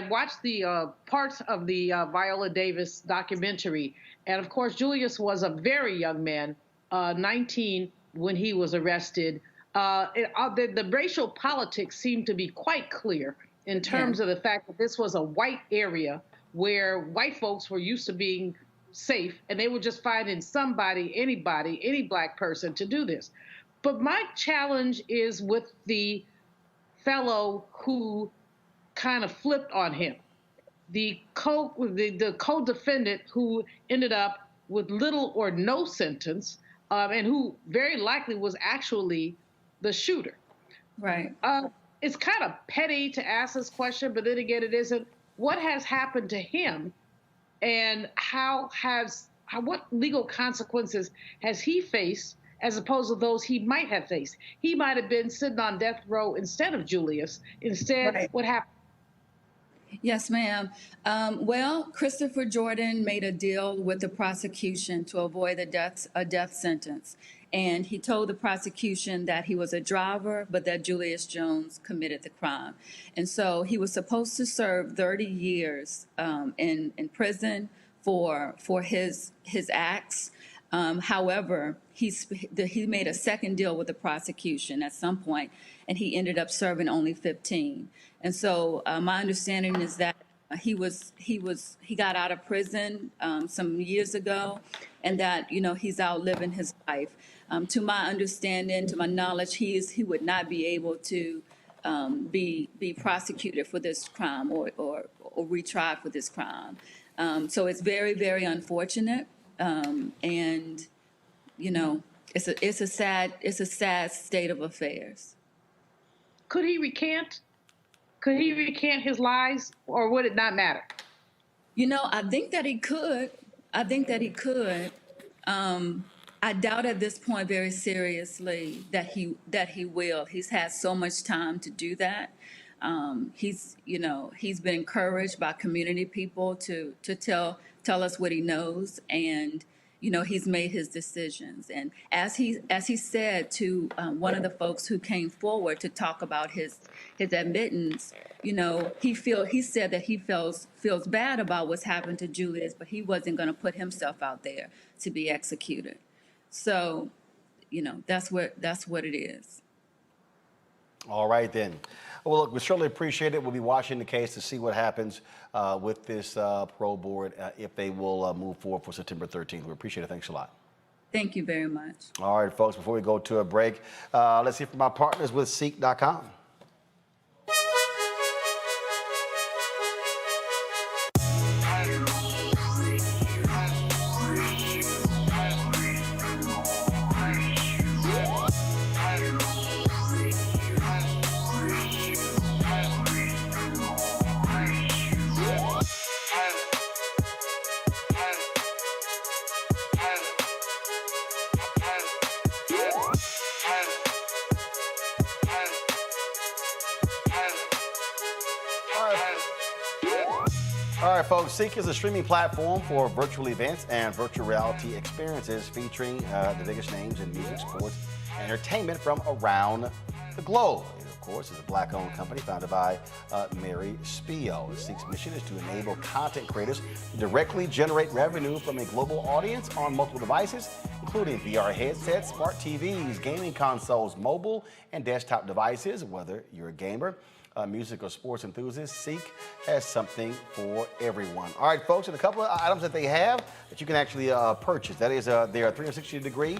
watched the parts of the Viola Davis documentary, and of course, Julius was a very young man, 19 when he was arrested. The racial politics seemed to be quite clear in terms of the fact that this was a white area where white folks were used to being safe, and they were just finding anybody, any black person to do this. But my challenge is with the fellow who kind of flipped on him, the co-defendant who ended up with little or no sentence, and who very likely was actually the shooter. Right. It's kind of petty to ask this question, but then again, it isn't. What has happened to him, and what legal consequences has he faced as opposed to those he might have faced? He might have been sitting on death row instead of Julius. Instead, what happened? Yes, ma'am. Well, Christopher Jordan made a deal with the prosecution to avoid a death sentence. And he told the prosecution that he was a driver, but that Julius Jones committed the crime. And so he was supposed to serve 30 years in prison for his acts. However, he made a second deal with the prosecution at some point, and he ended up serving only 15. And so my understanding is that he got out of prison some years ago, and that he's out living his life. To my understanding, to my knowledge, he would not be able to be prosecuted for this crime or retried for this crime. So it's very, very unfortunate, and it's a sad state of affairs. Could he recant? Could he recant his lies, or would it not matter? I think that he could. I doubt at this point very seriously that he will. He's had so much time to do that. He's been encouraged by community people to tell us what he knows, and he's made his decisions. And as he said to one of the folks who came forward to talk about his admittance, he said that he feels bad about what's happened to Julius, but he wasn't going to put himself out there to be executed. So, that's what it is. All right, then. Well, look, we certainly appreciate it. We'll be watching the case to see what happens with this parole board, if they will move forward for September 13th. We appreciate it. Thanks a lot. Thank you very much. All right, folks, before we go to a break, let's hear from our partners with Seek.com. All right, folks, Seek is a streaming platform for virtual events and virtual reality experiences featuring the biggest names in music, sports, and entertainment from around the globe. It, of course, is a Black-owned company founded by Mary Spio. Seek's mission is to enable content creators to directly generate revenue from a global audience on multiple devices, including VR headsets, smart TVs, gaming consoles, mobile and desktop devices. Whether you're a gamer, music or sports enthusiast, Seek has something for everyone. All right, folks, and a couple of items that they have that you can actually purchase. That is their 360-degree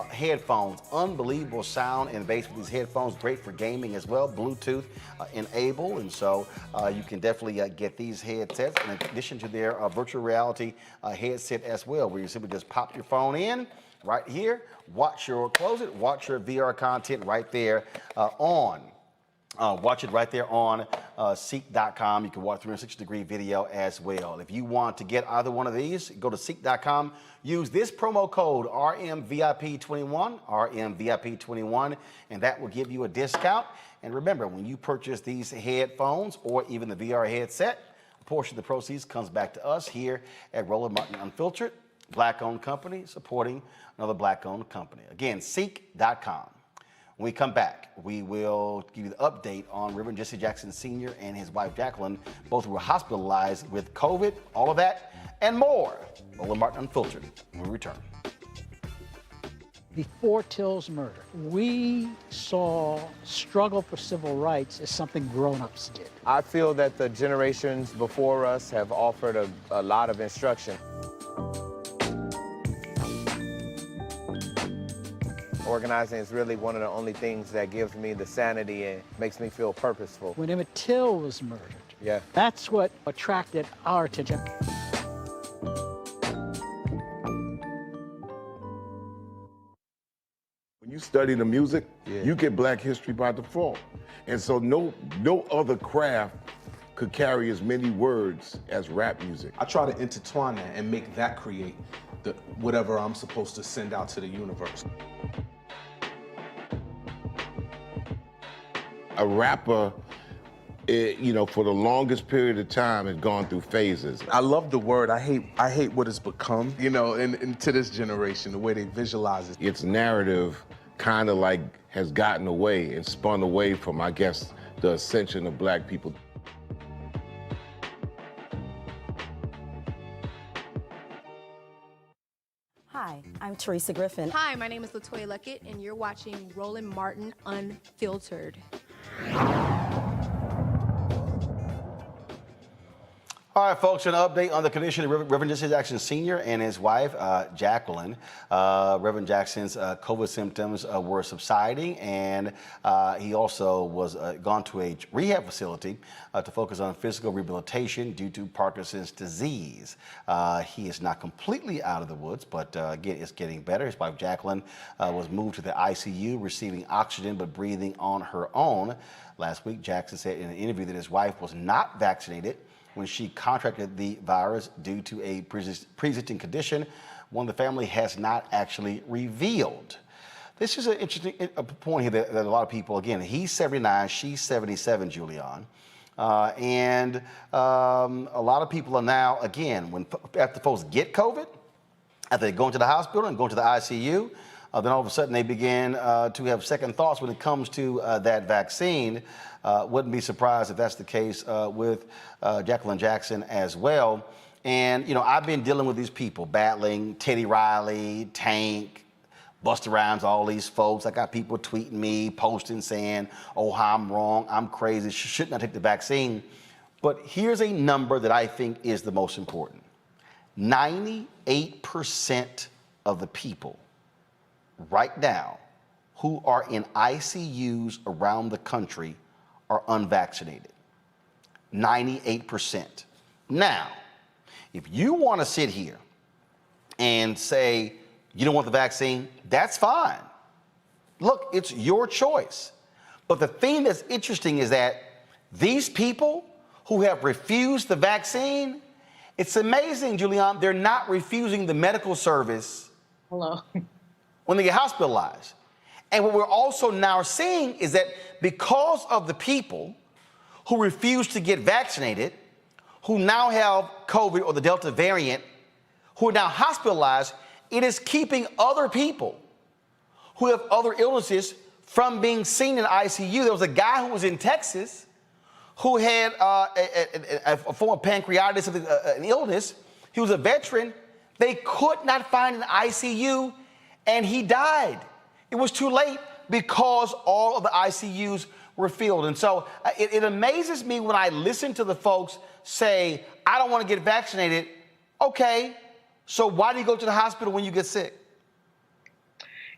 headphones. Unbelievable sound and bass with these headphones. Great for gaming as well. Bluetooth enabled, and so you can definitely get these headsets in addition to their virtual reality headset as well, where you simply just pop your phone in right here, close it, watch your VR content right there on Watch it right there on Seek.com. You can watch 360-degree video as well. If you want to get either one of these, go to Seek.com. Use this promo code RMVIP21, RMVIP21, and that will give you a discount. And remember, when you purchase these headphones or even the VR headset, a portion of the proceeds comes back to us here at Roland Martin Unfiltered, Black-owned company supporting another Black-owned company. Again, Seek.com. When we come back, we will give you the update on Reverend Jesse Jackson Sr. and his wife Jacqueline, both who were hospitalized with COVID, all of that and more. Roland Martin Unfiltered when we return. Before Till's murder, we saw struggle for civil rights as something grown-ups did. I feel that the generations before us have offered a lot of instruction. Organizing is really one of the only things that gives me the sanity and makes me feel purposeful. When Emmett Till was murdered, that's what attracted our attention. When you study the music, you get Black history by default. And so no other craft could carry as many words as rap music. I try to intertwine that and make that create whatever I'm supposed to send out to the universe. A rapper, for the longest period of time has gone through phases. I love the word. I hate what it's become, and to this generation, the way they visualize it. Its narrative kind of like has gotten away and spun away from, I guess, the ascension of Black people. Hi, I'm Teresa Griffin. Hi, my name is LaToya Luckett, and you're watching Roland Martin Unfiltered. All right, folks, an update on the condition of Reverend Jesse Jackson Sr. and his wife, Jacqueline. Reverend Jackson's COVID symptoms were subsiding, and he also was gone to a rehab facility to focus on physical rehabilitation due to Parkinson's disease. He is not completely out of the woods, but again, it's getting better. His wife, Jacqueline, was moved to the ICU, receiving oxygen but breathing on her own. Last week, Jackson said in an interview that his wife was not vaccinated when she contracted the virus due to a pre-existing condition, one the family has not actually revealed. This is an interesting point here that a lot of people, again, he's 79, she's 77, Julian. And a lot of people are now, again, after folks get COVID, after they go into the hospital and go into the ICU, then all of a sudden they begin to have second thoughts when it comes to that vaccine. Wouldn't be surprised if that's the case with Jacqueline Jackson as well. And, I've been dealing with these people, battling Teddy Riley, Tank, Busta Rhymes, all these folks. I got people tweeting me, posting, saying, oh, I'm wrong, I'm crazy, should not take the vaccine. But here's a number that I think is the most important. 98% of the people right now who are in ICUs around the country are unvaccinated. 98%. Now, if you want to sit here and say you don't want the vaccine, that's fine. Look, it's your choice. But the thing that's interesting is that these people who have refused the vaccine, it's amazing, Julian, they're not refusing the medical service when they get hospitalized. And what we're also now seeing is that because of the people who refuse to get vaccinated, who now have COVID or the Delta variant, who are now hospitalized, it is keeping other people who have other illnesses from being seen in ICU. There was a guy who was in Texas who had a form of pancreatitis, an illness. He was a veteran. They could not find an ICU, and he died. It was too late because all of the ICUs were filled. And so it amazes me when I listen to the folks say, I don't want to get vaccinated. Okay, so why do you go to the hospital when you get sick?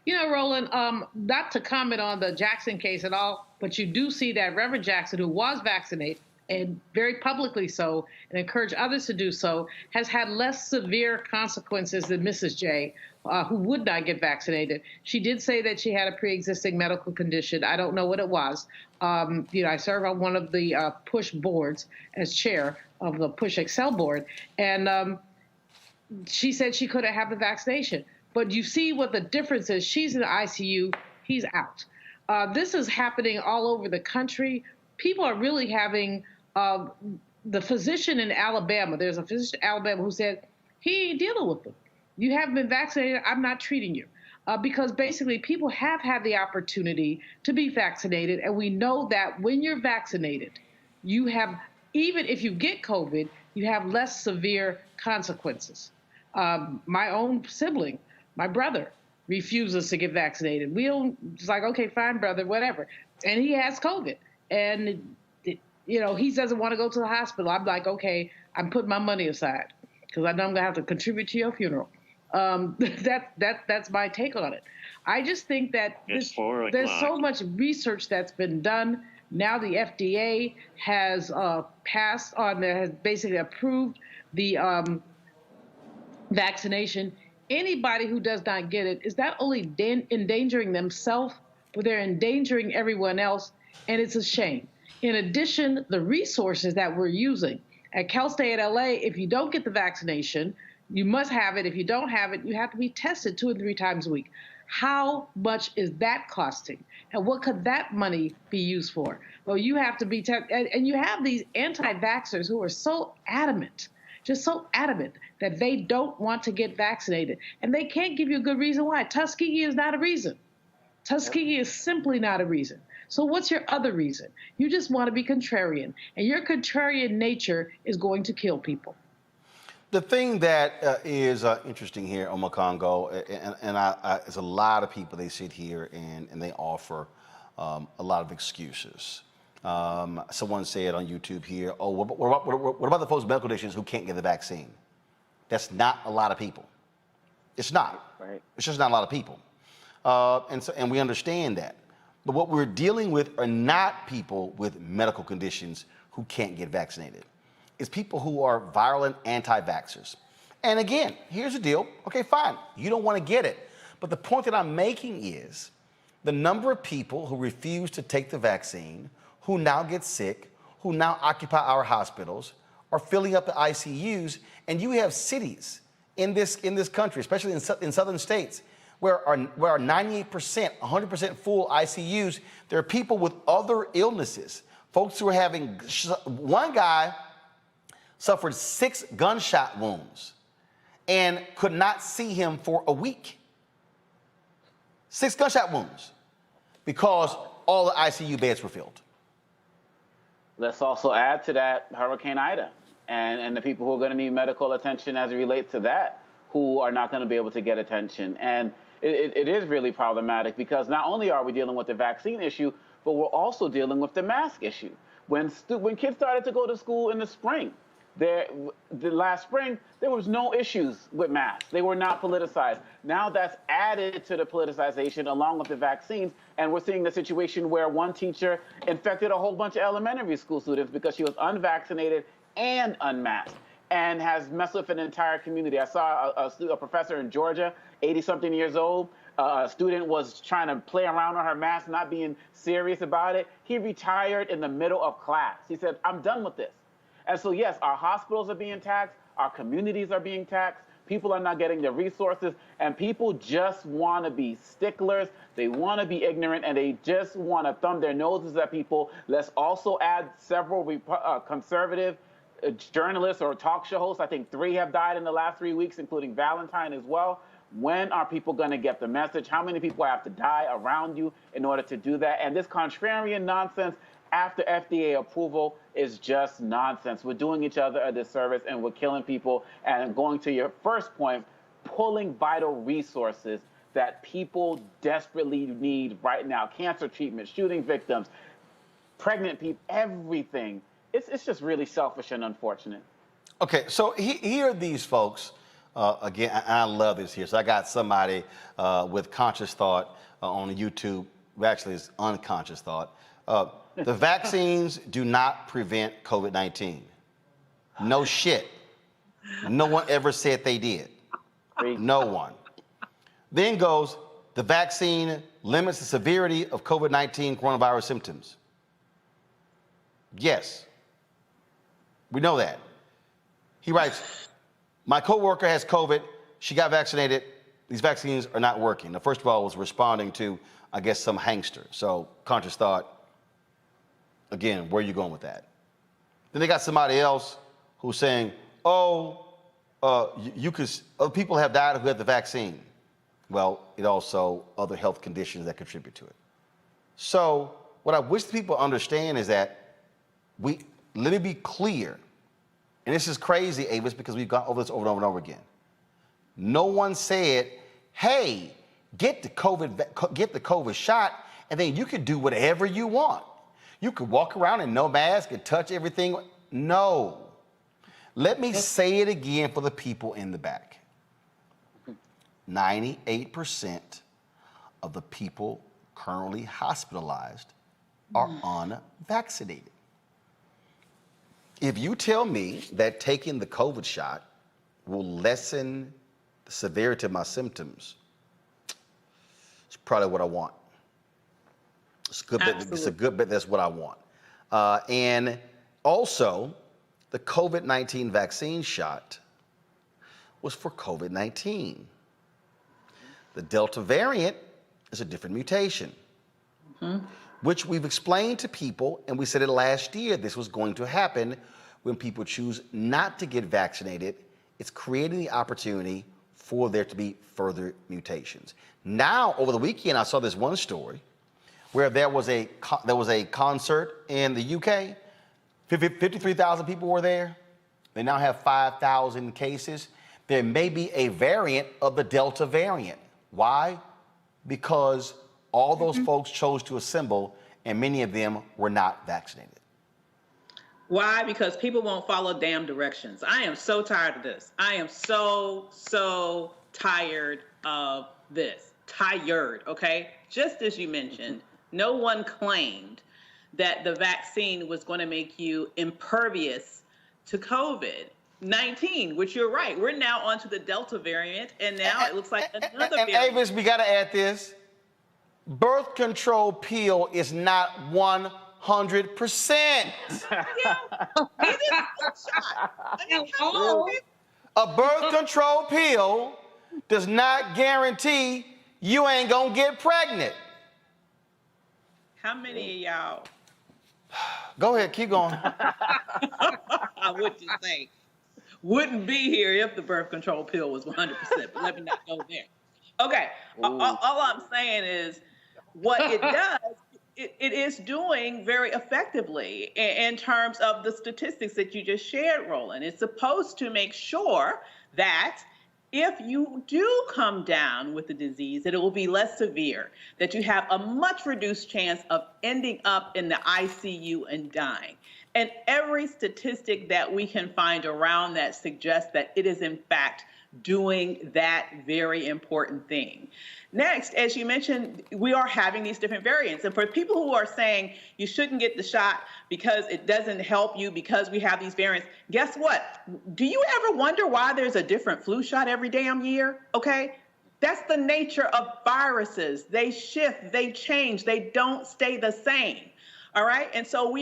Roland, not to comment on the Jackson case at all, but you do see that Reverend Jackson, who was vaccinated, and very publicly so, and encouraged others to do so, has had less severe consequences than Mrs. J, who would not get vaccinated. She did say that she had a pre-existing medical condition. I don't know what it was. I serve on one of the PUSH boards as chair of the PUSH Excel board, and she said she couldn't have the vaccination. But you see what the difference is. She's in the ICU, he's out. This is happening all over the country. People are really having, the physician in Alabama, there's a physician in Alabama who said, he ain't dealing with them. You haven't been vaccinated, I'm not treating you. Because basically people have had the opportunity to be vaccinated, and we know that when you're vaccinated, you have, even if you get COVID, you have less severe consequences. My own sibling, my brother, refuses to get vaccinated. We don't, it's like, okay, fine, brother, whatever. And he has COVID. And, he doesn't want to go to the hospital. I'm like, okay, I'm putting my money aside because I know I'm going to have to contribute to your funeral. That's my take on it. I just think that there's so much research that's been done. Now the FDA has has basically approved the vaccination. Anybody who does not get it is not only endangering themselves, but they're endangering everyone else, and it's a shame. In addition, the resources that we're using at Cal State LA, if you don't get the vaccination, you must have it. If you don't have it, you have to be tested 2 and 3 times a week. How much is that costing? And what could that money be used for? Well, you have to be tested. And you have these anti-vaxxers who are so adamant, just so adamant that they don't want to get vaccinated. And they can't give you a good reason why. Tuskegee is not a reason. Tuskegee is simply not a reason. So what's your other reason? You just want to be contrarian. And your contrarian nature is going to kill people. The thing that is interesting here on Congo, and there's a lot of people, they sit here and they offer a lot of excuses. Someone said on YouTube here, oh, what about the folks with medical conditions who can't get the vaccine? That's not a lot of people. It's not. Right. It's just not a lot of people. And we understand that. But what we're dealing with are not people with medical conditions who can't get vaccinated. It's people who are violent anti-vaxxers. And again, here's the deal. Okay, fine. You don't want to get it. But the point that I'm making is the number of people who refuse to take the vaccine, who now get sick, who now occupy our hospitals, are filling up the ICUs. And you have cities in this country, especially in southern states, where are 98%, 100% full ICUs. There are people with other illnesses, folks who are having, one guy suffered 6 gunshot wounds and could not see him for a week. 6 gunshot wounds because all the ICU beds were filled. Let's also add to that Hurricane Ida and the people who are going to need medical attention as it relates to that, who are not going to be able to get attention. And it is really problematic because not only are we dealing with the vaccine issue, but we're also dealing with the mask issue. When kids started to go to school in the spring, the last spring, there was no issues with masks. They were not politicized. Now that's added to the politicization along with the vaccines, and we're seeing the situation where one teacher infected a whole bunch of elementary school students because she was unvaccinated and unmasked, and has messed with an entire community. I saw a professor in Georgia, 80-something years old. A student was trying to play around on her mask, not being serious about it. He retired in the middle of class. He said, I'm done with this. And so, yes, our hospitals are being taxed, our communities are being taxed, people are not getting the resources, and people just want to be sticklers, they want to be ignorant, and they just want to thumb their noses at people. Let's also add several conservative journalists or talk show hosts. I think 3 have died in the last 3 weeks, including Valentine as well. When are people going to get the message? How many people have to die around you in order to do that? And this contrarian nonsense after FDA approval is just nonsense. We're doing each other a disservice and we're killing people. And going to your first point, pulling vital resources that people desperately need right now. Cancer treatment, shooting victims, pregnant people, everything. It's just really selfish and unfortunate. Okay, so here are these folks. Again, I love this here. So I got somebody with conscious thought on YouTube, who actually is unconscious thought. The vaccines do not prevent COVID-19. No shit. No one ever said they did. No one. Then goes, the vaccine limits the severity of COVID-19 coronavirus symptoms. Yes. We know that. He writes, my coworker has COVID. She got vaccinated. These vaccines are not working. Now, first of all, was responding to, I guess, some hangster. So conscious thought, again, where are you going with that? Then they got somebody else who's saying, oh, other people have died who had the vaccine. Well, it also other health conditions that contribute to it. So what I wish people understand is that let me be clear, and this is crazy, Avis, because we've gone over this over and over and over again. No one said, hey, get the COVID shot, and then you could do whatever you want. You could walk around in no mask and touch everything. No. Let me say it again for the people in the back. 98% of the people currently hospitalized are unvaccinated. If you tell me that taking the COVID shot will lessen the severity of my symptoms, it's probably what I want. It's a good bet that's what I want. And also, the COVID-19 vaccine shot was for COVID-19. The Delta variant is a different mutation, which we've explained to people, and we said it last year, this was going to happen when people choose not to get vaccinated. It's creating the opportunity for there to be further mutations. Now, over the weekend, I saw this one story where there was a concert in the UK. 53,000 people were there. They now have 5,000 cases. There may be a variant of the Delta variant. Why? Because all those folks chose to assemble, and many of them were not vaccinated. Why? Because people won't follow damn directions. I am so tired of this. I am so tired of this. Tired, okay? Just as you mentioned, no one claimed that the vaccine was going to make you impervious to COVID-19, which you're right. We're now onto the Delta variant, and now it looks like another variant. Avis, we got to add this. Birth control pill is not 100%. A birth control pill does not guarantee you ain't gonna get pregnant. How many of y'all? Go ahead, keep going. What you say? Wouldn't be here if the birth control pill was 100%, but let me not go there. Okay, all I'm saying is what it does, it is doing very effectively in terms of the statistics that you just shared, Roland. It's supposed to make sure that if you do come down with the disease, that it will be less severe, that you have a much reduced chance of ending up in the ICU and dying. And every statistic that we can find around that suggests that it is in fact doing that very important thing. Next, as you mentioned, we are having these different variants. And for people who are saying you shouldn't get the shot because it doesn't help you because we have these variants, guess what? Do you ever wonder why there's a different flu shot every damn year? Okay? That's the nature of viruses. They shift, they change, they don't stay the same. All right, and so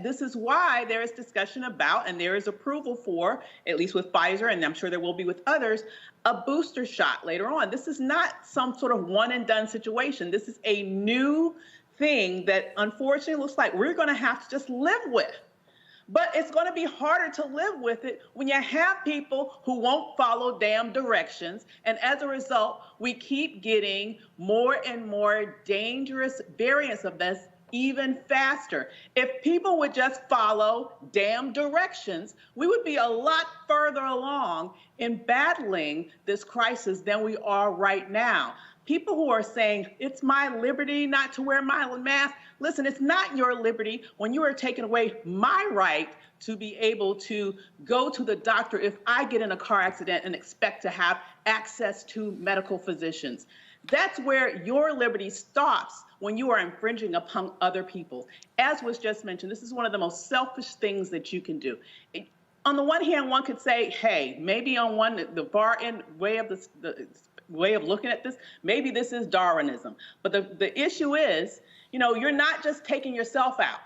this is why there is discussion about, and there is approval for, at least with Pfizer, and I'm sure there will be with others, a booster shot later on. This is not some sort of one and done situation. This is a new thing that unfortunately looks like we're going to have to just live with. But it's going to be harder to live with it when you have people who won't follow damn directions. And as a result, we keep getting more and more dangerous variants of this even faster. If people would just follow damn directions, we would be a lot further along in battling this crisis than we are right now. People who are saying, it's my liberty not to wear my mask. Listen, it's not your liberty when you are taking away my right to be able to go to the doctor if I get in a car accident and expect to have access to medical physicians. That's where your liberty stops when you are infringing upon other people. As was just mentioned, this is one of the most selfish things that you can do. On the one hand, one could say, hey, maybe on the far end way of the way of looking at this, maybe this is Darwinism. But the issue is, you're not just taking yourself out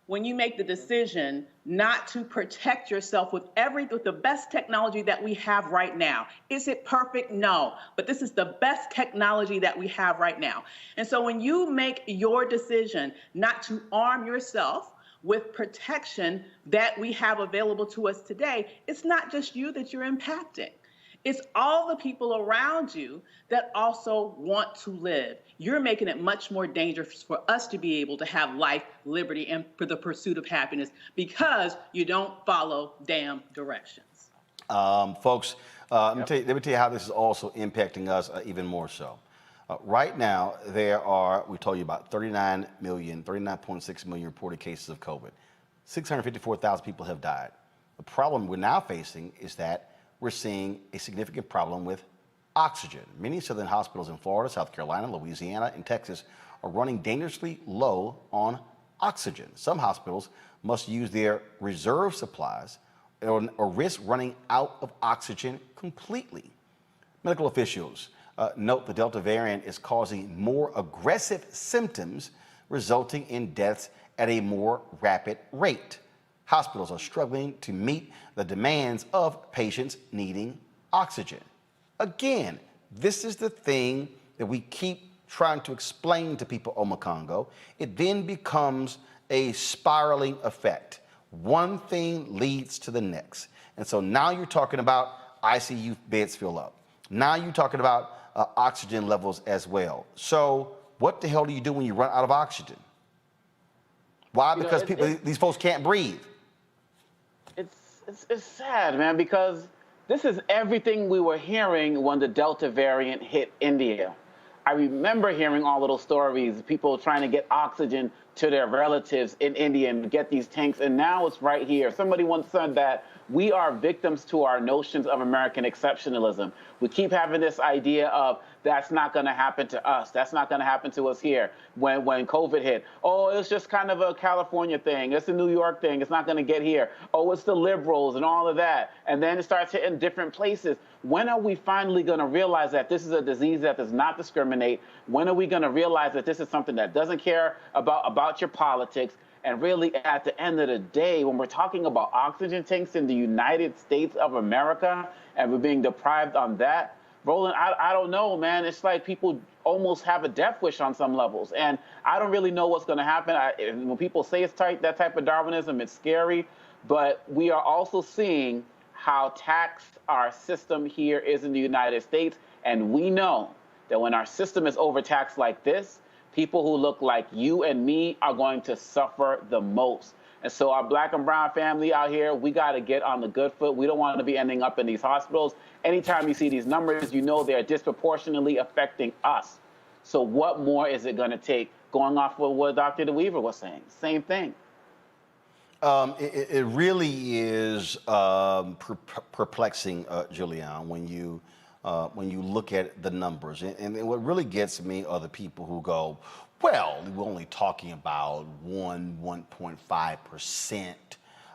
when you make the decision not to protect yourself with the best technology that we have right now. Is it perfect? No, but this is the best technology that we have right now. And so when you make your decision not to arm yourself with protection that we have available to us today, it's not just you that you're impacting. It's all the people around you that also want to live. You're making it much more dangerous for us to be able to have life, liberty, and for the pursuit of happiness because you don't follow damn directions. Folks, let me tell you how this is also impacting us even more so. Right now, there are, we told you about 39.6 million reported cases of COVID. 654,000 people have died. The problem we're now facing is that we're seeing a significant problem with oxygen. Many southern hospitals in Florida, South Carolina, Louisiana, and Texas are running dangerously low on oxygen. Some hospitals must use their reserve supplies or risk running out of oxygen completely. Medical officials note the Delta variant is causing more aggressive symptoms, resulting in deaths at a more rapid rate. Hospitals are struggling to meet the demands of patients needing oxygen. Again, this is the thing that we keep trying to explain to people, Omakongo. It then becomes a spiraling effect. One thing leads to the next. And so now you're talking about ICU beds fill up. Now you're talking about oxygen levels as well. So what the hell do you do when you run out of oxygen? Why? Because these folks can't breathe. It's sad, man, because this is everything we were hearing when the Delta variant hit India. I remember hearing all of those stories, people trying to get oxygen to their relatives in India and get these tanks, and now it's right here. Somebody once said that we are victims to our notions of American exceptionalism. We keep having this idea of that's not going to happen to us. That's not going to happen to us here. When COVID hit, oh, it's just kind of a California thing. It's a New York thing. It's not going to get here. Oh, it's the liberals and all of that. And then it starts hitting different places. When are we finally going to realize that this is a disease that does not discriminate? When are we going to realize that this is something that doesn't care about your politics? And really, at the end of the day, when we're talking about oxygen tanks in the United States of America and we're being deprived on that, Roland, I don't know, man. It's like people almost have a death wish on some levels. And I don't really know what's going to happen. When people say it's that type of Darwinism, it's scary. But we are also seeing how taxed our system here is in the United States. And we know that when our system is overtaxed like this, people who look like you and me are going to suffer the most. And so our black and brown family out here, we got to get on the good foot. We don't want to be ending up in these hospitals. Anytime you see these numbers, you know they're disproportionately affecting us. So what more is it going to take? Going off of what Dr. DeWeaver was saying, same thing. It really is perplexing, Julian, when you look at the numbers. And what really gets me are the people who go, well, we're only talking about 1.5%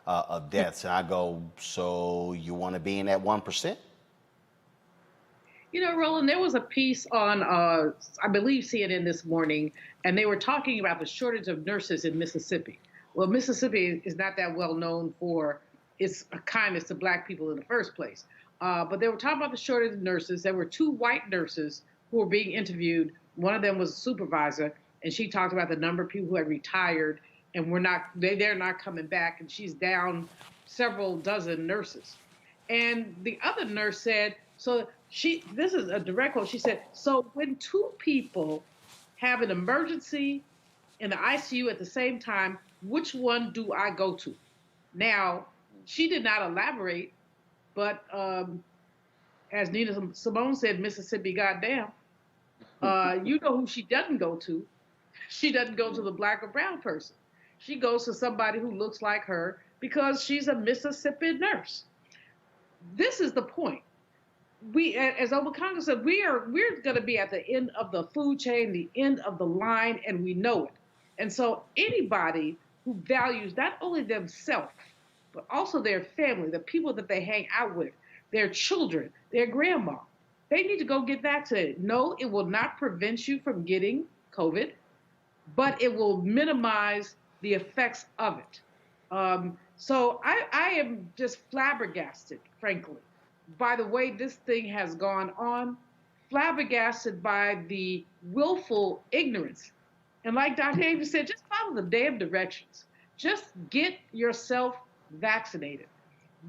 of deaths. And I go, so you want to be in that 1%? You know, Roland, there was a piece on, I believe, CNN this morning, and they were talking about the shortage of nurses in Mississippi. Well, Mississippi is not that well known for its kindness to black people in the first place. But they were talking about the shortage of nurses. There were 2 white nurses who were being interviewed. One of them was a supervisor, and she talked about the number of people who had retired and they're not coming back, and she's down several dozen nurses. And the other nurse said, this is a direct quote, she said, so when 2 people have an emergency in the ICU at the same time, which one do I go to? Now, she did not elaborate, but as Nina Simone said, Mississippi, goddamn. You know who she doesn't go to? She doesn't go to the black or brown person. She goes to somebody who looks like her because she's a Mississippi nurse. This is the point. We, as Obakanga said, we're going to be at the end of the food chain, the end of the line, and we know it. And so anybody who values not only themselves, but also their family, the people that they hang out with, their children, their grandma, they need to go get vaccinated. No, it will not prevent you from getting COVID, but it will minimize the effects of it. So I am just flabbergasted, frankly, by the way this thing has gone on, flabbergasted by the willful ignorance. And like Dr. Davis said, just follow the damn directions. Just get yourself vaccinated.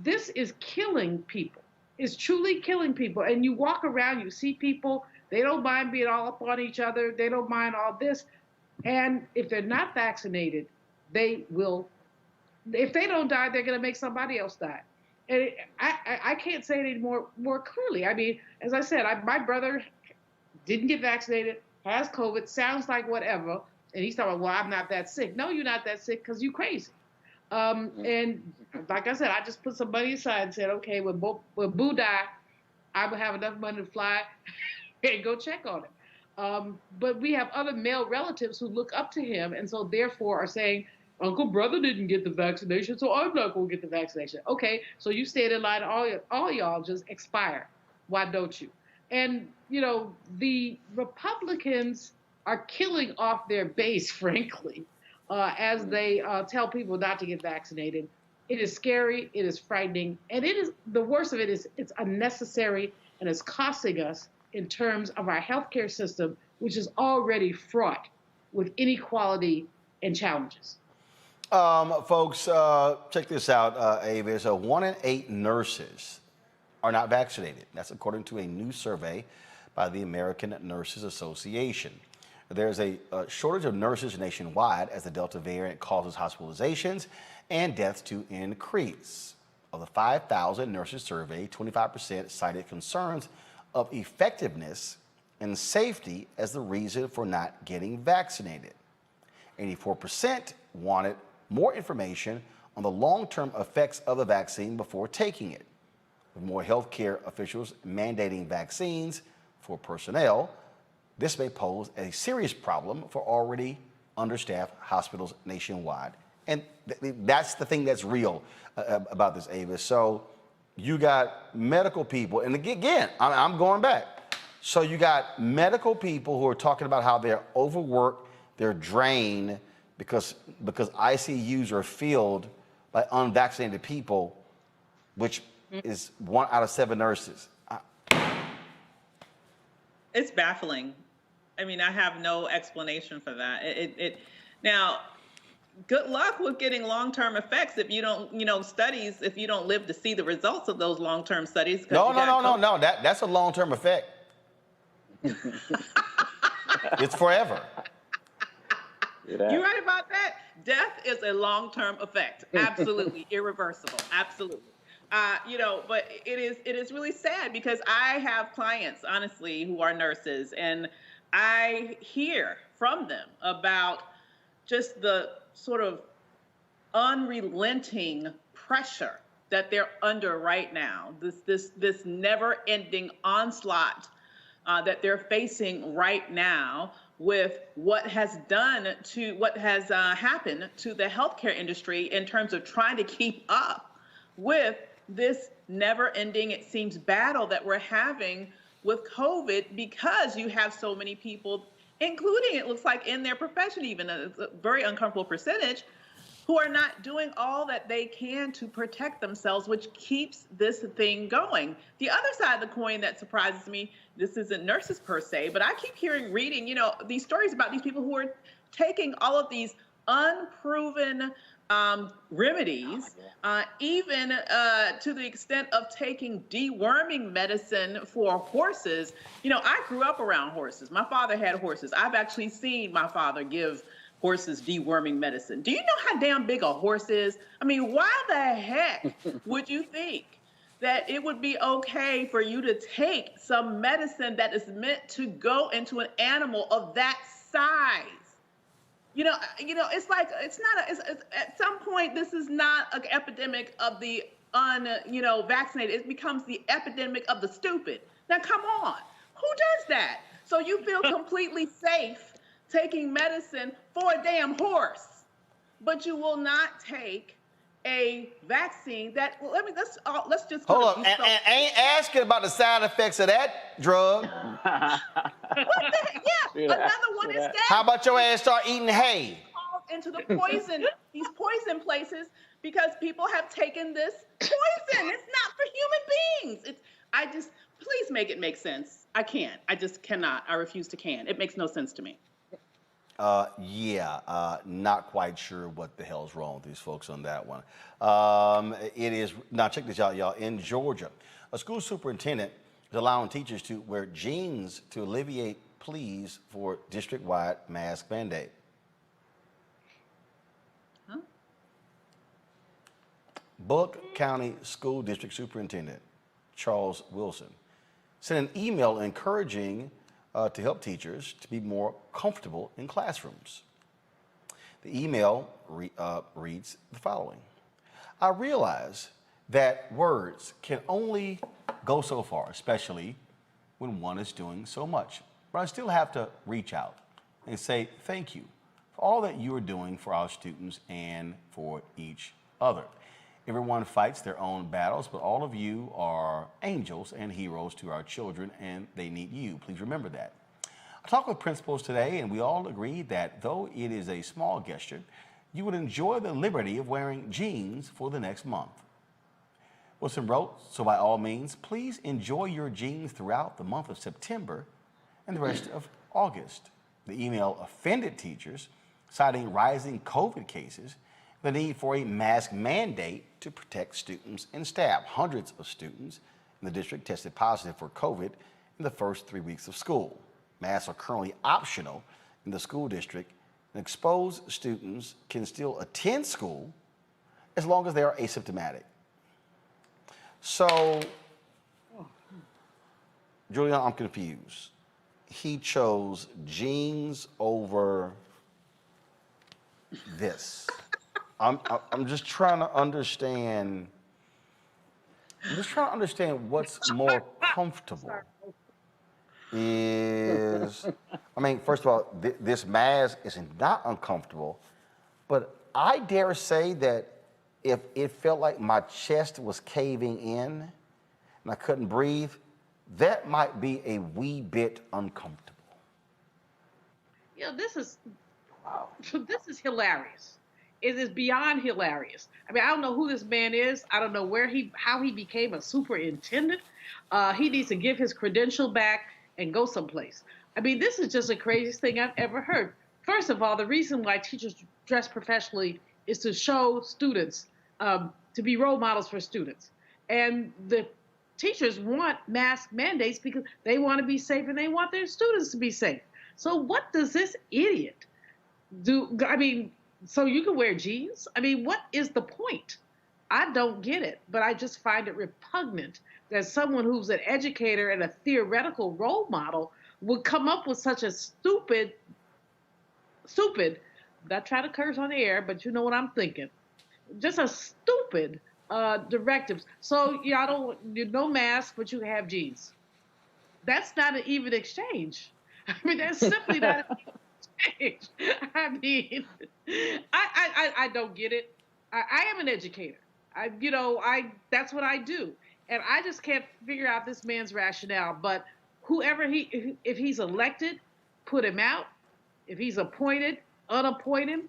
This is killing people. It's truly killing people. And you walk around, you see people, they don't mind being all up on each other. They don't mind all this. And if they're not vaccinated, they will, if they don't die, they're going to make somebody else die. And I can't say it any more clearly. I mean, as I said, my brother didn't get vaccinated, has COVID, sounds like whatever, and he's talking, well, I'm not that sick. No, you're not that sick because you're crazy. And like I said, I just put some money aside and said, okay, when Boo die, I will have enough money to fly and go check on him. But we have other male relatives who look up to him and so therefore are saying, Uncle Brother didn't get the vaccination, so I'm not going to get the vaccination. Okay, so you stayed in line, all y'all just expire. Why don't you? And, you know, the Republicans are killing off their base, frankly, as they tell people not to get vaccinated. It is scary, it is frightening, and it is, the worst of it is it's unnecessary and it's costing us in terms of our healthcare system, which is already fraught with inequality and challenges. Folks, check this out, Avis. 1 in 8 nurses are not vaccinated. That's according to a new survey by the American Nurses Association. There's a shortage of nurses nationwide as the Delta variant causes hospitalizations and deaths to increase. Of the 5,000 nurses surveyed, 25% cited concerns of effectiveness and safety as the reason for not getting vaccinated. 84% wanted more information on the long-term effects of the vaccine before taking it. With more healthcare officials mandating vaccines for personnel, this may pose a serious problem for already understaffed hospitals nationwide. And that's the thing that's real about this, Avis. So you got medical people, and again, I'm going back. So you got medical people who are talking about how they're overworked, they're drained, because ICUs are filled by unvaccinated people, which is 1 out of 7 nurses. It's baffling. I mean, I have no explanation for that. Now, good luck with getting long-term effects if you don't, studies, if you don't live to see the results of those long-term studies. No. That's a long-term effect. It's forever. You're right about that. Death is a long-term effect. Absolutely. Irreversible. Absolutely. But it is really sad because I have clients, honestly, who are nurses, and I hear from them about just the sort of unrelenting pressure that they're under right now. This never-ending onslaught that they're facing right now with what has happened to the healthcare industry in terms of trying to keep up with this never-ending, it seems, battle that we're having with COVID, because you have so many people, including, it looks like, in their profession, even a very uncomfortable percentage, who are not doing all that they can to protect themselves, which keeps this thing going. The other side of the coin that surprises me, this isn't nurses per se, but I keep reading, these stories about these people who are taking all of these unproven remedies, even to the extent of taking deworming medicine for horses. I grew up around horses. My father had horses. I've actually seen my father give horses deworming medicine. Do you know how damn big a horse is? I mean, why the heck would you think that it would be okay for you to take some medicine that is meant to go into an animal of that size. It's like it's at some point this is not an epidemic of the vaccinated. It becomes the epidemic of the stupid. Now, come on, who does that? So you feel completely safe taking medicine for a damn horse, but you will not take a vaccine that. Well, let's just hold up. And ain't asking about the side effects of that drug. What the heck? Yeah, another one is that. How about your ass start eating hay? Into the these poison places, because people have taken this poison. It's not for human beings. Please make it make sense. I can't. I just cannot. I refuse to can. It makes no sense to me. Not quite sure what the hell's wrong with these folks on that one. It is, now check this out, y'all. In Georgia, a school superintendent is allowing teachers to wear jeans to alleviate pleas for district-wide mask mandate. Huh? Bullock County School District Superintendent Charles Wilson sent an email encouraging to help teachers to be more comfortable in classrooms. The email reads the following: I realize that words can only go so far, especially when one is doing so much. But I still have to reach out and say thank you for all that you are doing for our students and for each other. Everyone fights their own battles, but all of you are angels and heroes to our children, and they need you. Please remember that. I talked with principals today, and we all agreed that though it is a small gesture, you would enjoy the liberty of wearing jeans for the next month. Wilson wrote, so by all means, please enjoy your jeans throughout the month of September and the rest of August. The email offended teachers, citing rising COVID cases, the need for a mask mandate to protect students and staff. Hundreds of students in the district tested positive for COVID in the first 3 weeks of school. Masks are currently optional in the school district, and exposed students can still attend school as long as they are asymptomatic. So, Julian, I'm confused. He chose jeans over this. I'm just trying to understand. I'm just trying to understand what's more comfortable. First of all, this mask is not uncomfortable, but I dare say that if it felt like my chest was caving in and I couldn't breathe, that might be a wee bit uncomfortable. This is hilarious. It is beyond hilarious. I mean, I don't know who this man is. I don't know how he became a superintendent. He needs to give his credential back and go someplace. I mean, this is just the craziest thing I've ever heard. First of all, the reason why teachers dress professionally is to show students, to be role models for students. And the teachers want mask mandates because they want to be safe and they want their students to be safe. So what does this idiot do? I mean, so you can wear jeans? I mean, what is the point? I don't get it, but I just find it repugnant that someone who's an educator and a theoretical role model would come up with such a stupid, not trying to curse on the air, but you know what I'm thinking. Just a stupid directives. So no mask, but you have jeans. That's not an even exchange. I mean, that's simply not an exchange. I mean, I don't get it. I am an educator. That's what I do. And I just can't figure out this man's rationale. But if he's elected, put him out. If he's appointed, unappoint him.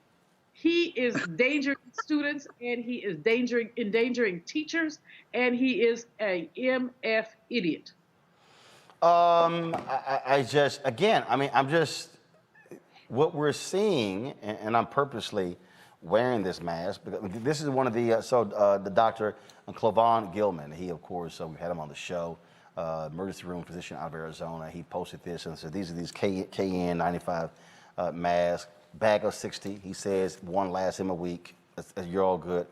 He is endangering students, and he is endangering teachers, and he is a MF idiot. What we're seeing, and I'm purposely wearing this mask, because this is one of the Dr. Clavon Gilman, he, of course, we had him on the show, emergency room physician out of Arizona. He posted this and said, these are these KN95 masks, bag of 60. He says one lasts him a week. You're all good.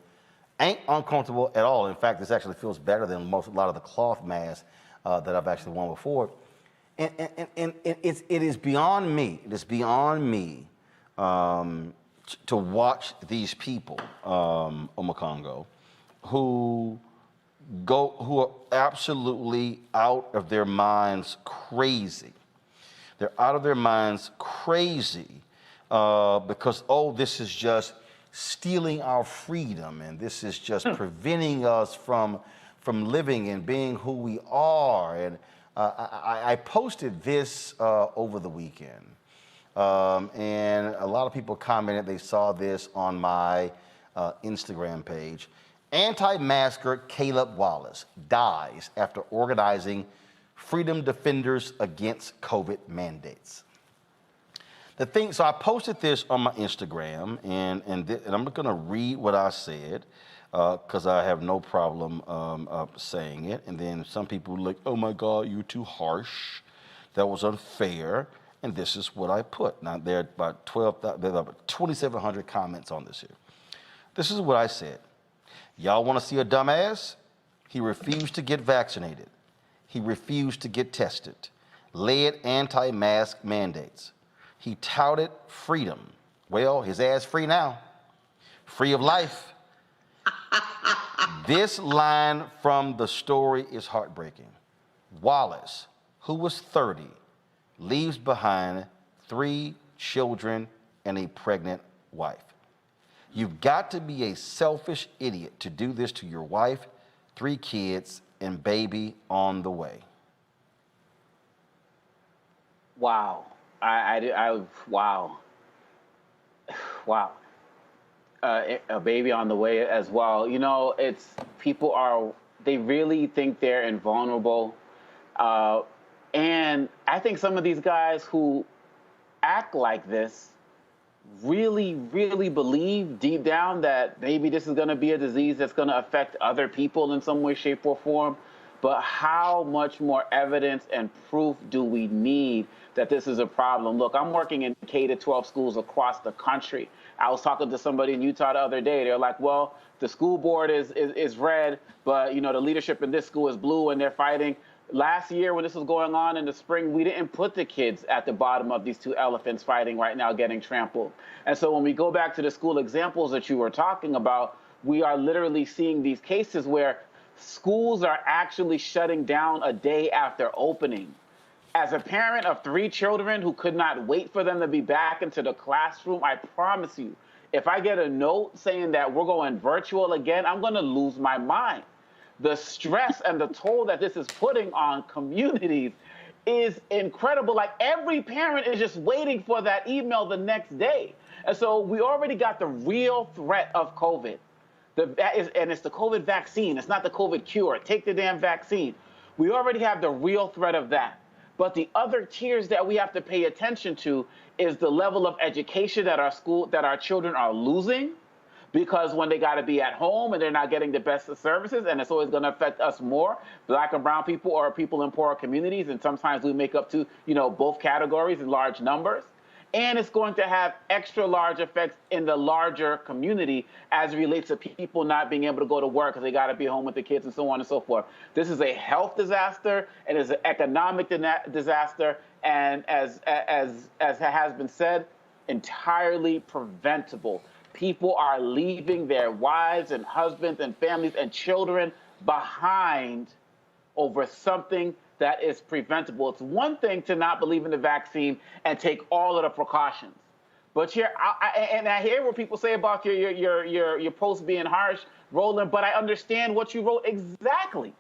Ain't uncomfortable at all. In fact, this actually feels better than a lot of the cloth masks that I've actually worn before. And it is beyond me. It is beyond me to watch these people, Omakongo, who are absolutely out of their minds crazy. They're out of their minds crazy because, this is just stealing our freedom, and this is just preventing us from living and being who we are. And I posted this over the weekend, and a lot of people commented they saw this on my Instagram page. Anti-masker Caleb Wallace dies after organizing Freedom Defenders Against COVID Mandates. So I posted this on my Instagram, and I'm going to read what I said because I have no problem saying it. And then some people were like, oh my God, you're too harsh. That was unfair. And this is what I put. Now, there are about 2,700 comments on this here. This is what I said. Y'all want to see a dumbass? He refused to get vaccinated. He refused to get tested. Led anti-mask mandates. He touted freedom. Well, his ass free now. Free of life. This line from the story is heartbreaking. Wallace, who was 30, leaves behind 3 children and a pregnant wife. You've got to be a selfish idiot to do this to your wife, 3 kids, and baby on the way. Wow. Wow. Wow. A baby on the way as well. You know, they really think they're invulnerable. And I think some of these guys who act like this really, really believe deep down that maybe this is going to be a disease that's going to affect other people in some way, shape, or form. But how much more evidence and proof do we need that this is a problem? Look, I'm working in K-12 schools across the country. I was talking to somebody in Utah the other day. They're like, well, the school board is red, but the leadership in this school is blue, and they're fighting. Last year, when this was going on in the spring, we didn't put the kids at the bottom of these 2 elephants fighting right now, getting trampled. And so when we go back to the school examples that you were talking about, we are literally seeing these cases where schools are actually shutting down a day after opening. As a parent of 3 children who could not wait for them to be back into the classroom, I promise you, if I get a note saying that we're going virtual again, I'm going to lose my mind. The stress and the toll that this is putting on communities is incredible. Like, every parent is just waiting for that email the next day. And so we already got the real threat of COVID. And it's the COVID vaccine. It's not the COVID cure. Take the damn vaccine. We already have the real threat of that. But the other tiers that we have to pay attention to is the level of education that our children are losing, because when they got to be at home and they're not getting the best of services, and it's always going to affect us more, Black and brown people or people in poorer communities, and sometimes we make up to, both categories in large numbers. And it's going to have extra large effects in the larger community as it relates to people not being able to go to work because they got to be home with the kids and so on and so forth. This is a health disaster, and it's an economic disaster, and as has been said, entirely preventable. People are leaving their wives and husbands and families and children behind over something that is preventable. It's one thing to not believe in the vaccine and take all of the precautions. But I hear what people say about your post being harsh, Roland, but I understand what you wrote exactly.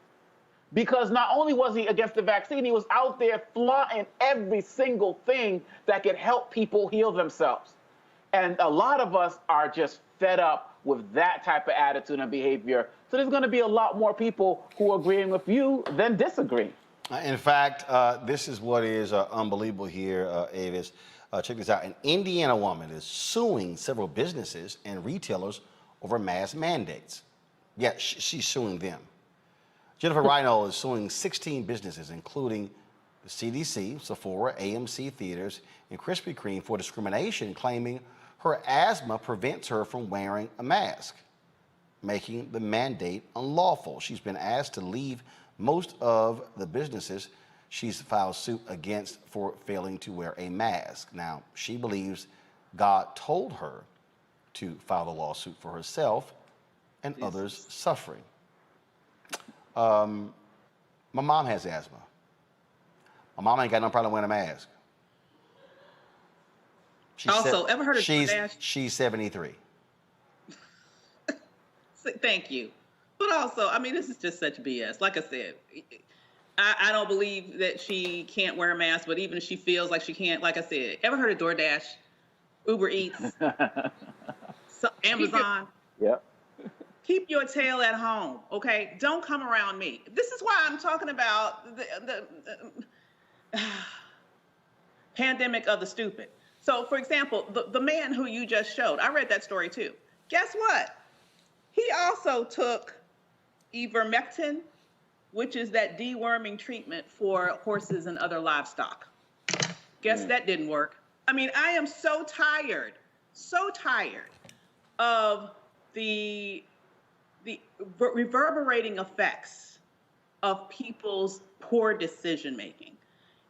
Because not only was he against the vaccine, he was out there flaunting every single thing that could help people heal themselves. And a lot of us are just fed up with that type of attitude and behavior. So there's going to be a lot more people who are agreeing with you than disagreeing. In fact, this is what is unbelievable here, Avis. Check this out. An Indiana woman is suing several businesses and retailers over mask mandates. Yeah, she's suing them. Jennifer Rhino is suing 16 businesses, including the CDC, Sephora, AMC Theaters, and Krispy Kreme for discrimination, claiming her asthma prevents her from wearing a mask. making the mandate unlawful. She's been asked to leave most of the businesses she's filed suit against for failing to wear a mask. Now, she believes God told her to file the lawsuit for herself and others suffering. My mom has asthma. My mom ain't got no problem wearing a mask. Ever heard of DoorDash? She's 73. Thank you. But also, I mean, this is just such BS. Like I said, I don't believe that she can't wear a mask, but even if she feels like she can't, like I said, ever heard of DoorDash, Uber Eats, Amazon? Yep. Keep your tail at home, okay? Don't come around me. This is why I'm talking about the pandemic of the stupid. So, for example, the man who you just showed, I read that story too. Guess what? He also took ivermectin, which is that deworming treatment for horses and other livestock. Guess that didn't work. I mean, I am so tired of the reverberating effects of people's poor decision making.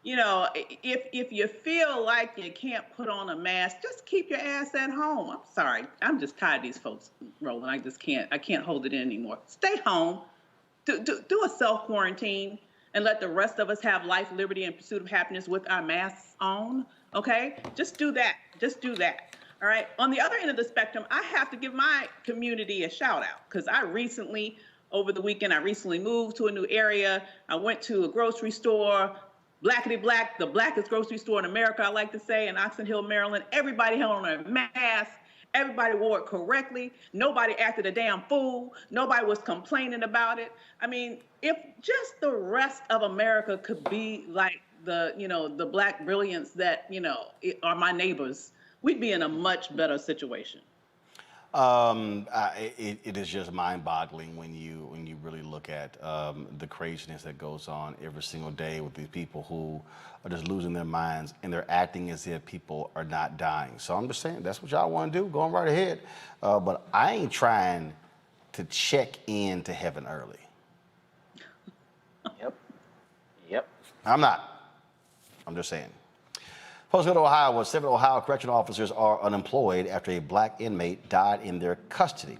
You know, if you feel like you can't put on a mask, just keep your ass at home. I'm sorry. I'm just tired of these folks, Roland. I can't hold it in anymore. Stay home. Do a self-quarantine and let the rest of us have life, liberty, and pursuit of happiness with our masks on, okay? Just do that. Just do that, all right? On the other end of the spectrum, I have to give my community a shout out because over the weekend, I recently moved to a new area. I went to a grocery store, blackety black, the blackest grocery store in America, I like to say, in Oxon Hill, Maryland. Everybody held on a mask. Everybody wore it correctly. Nobody acted a damn fool. Nobody was complaining about it. I mean, if just the rest of America could be like the black brilliance that, are my neighbors, we'd be in a much better situation. It is just mind-boggling when you really look at the craziness that goes on every single day with these people who are just losing their minds and they're acting as if people are not dying. So I'm just saying, that's what y'all want to do, go on right ahead. But I ain't trying to check into heaven early. Yep. I'm not. I'm just saying. Postgate, Ohio, where 7 Ohio correctional officers are unemployed after a black inmate died in their custody.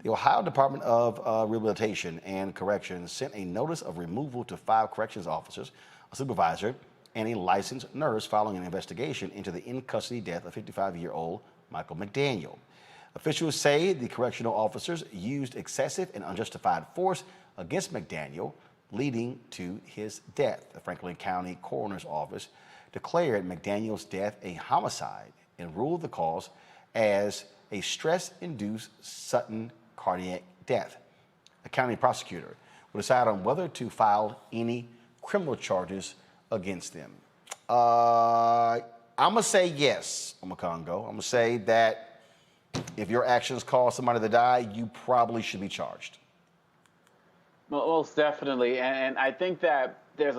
The Ohio Department of Rehabilitation and Corrections sent a notice of removal to 5 corrections officers, a supervisor, and a licensed nurse following an investigation into the in-custody death of 55-year-old Michael McDaniel. Officials say the correctional officers used excessive and unjustified force against McDaniel, leading to his death. The Franklin County Coroner's Office declared McDaniel's death a homicide and ruled the cause as a stress-induced sudden cardiac death. A county prosecutor will decide on whether to file any criminal charges against them. I'm gonna say yes, Omakongo. I'm gonna say that if your actions cause somebody to die, you probably should be charged. Most definitely, and I think that there's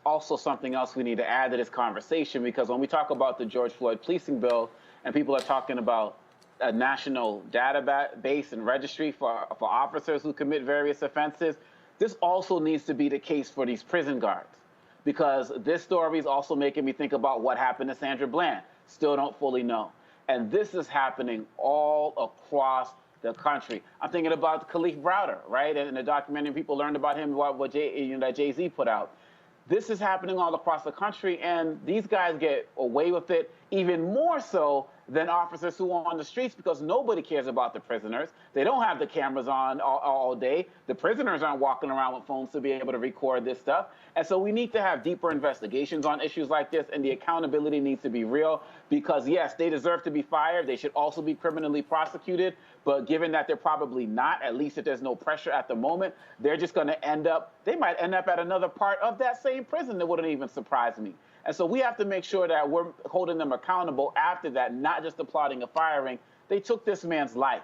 also something else we need to add to this conversation, because when we talk about the George Floyd policing bill and people are talking about a national database and registry for officers who commit various offenses, this also needs to be the case for these prison guards, because this story is also making me think about what happened to Sandra Bland. Still don't fully know. And this is happening all across the country. I'm thinking about Khalif Browder, right? And the documentary, people learned about him, what that Jay-Z put out. This is happening all across the country, and these guys get away with it even more so than officers who are on the streets, because nobody cares about the prisoners. They don't have the cameras on all day. The prisoners aren't walking around with phones to be able to record this stuff. And so we need to have deeper investigations on issues like this, and the accountability needs to be real, because yes, they deserve to be fired. They should also be criminally prosecuted. But given that they're probably not, at least if there's no pressure at the moment, they're just going to they might end up at another part of that same prison. That wouldn't even surprise me. And so we have to make sure that we're holding them accountable after that, not just applauding a firing. They took this man's life,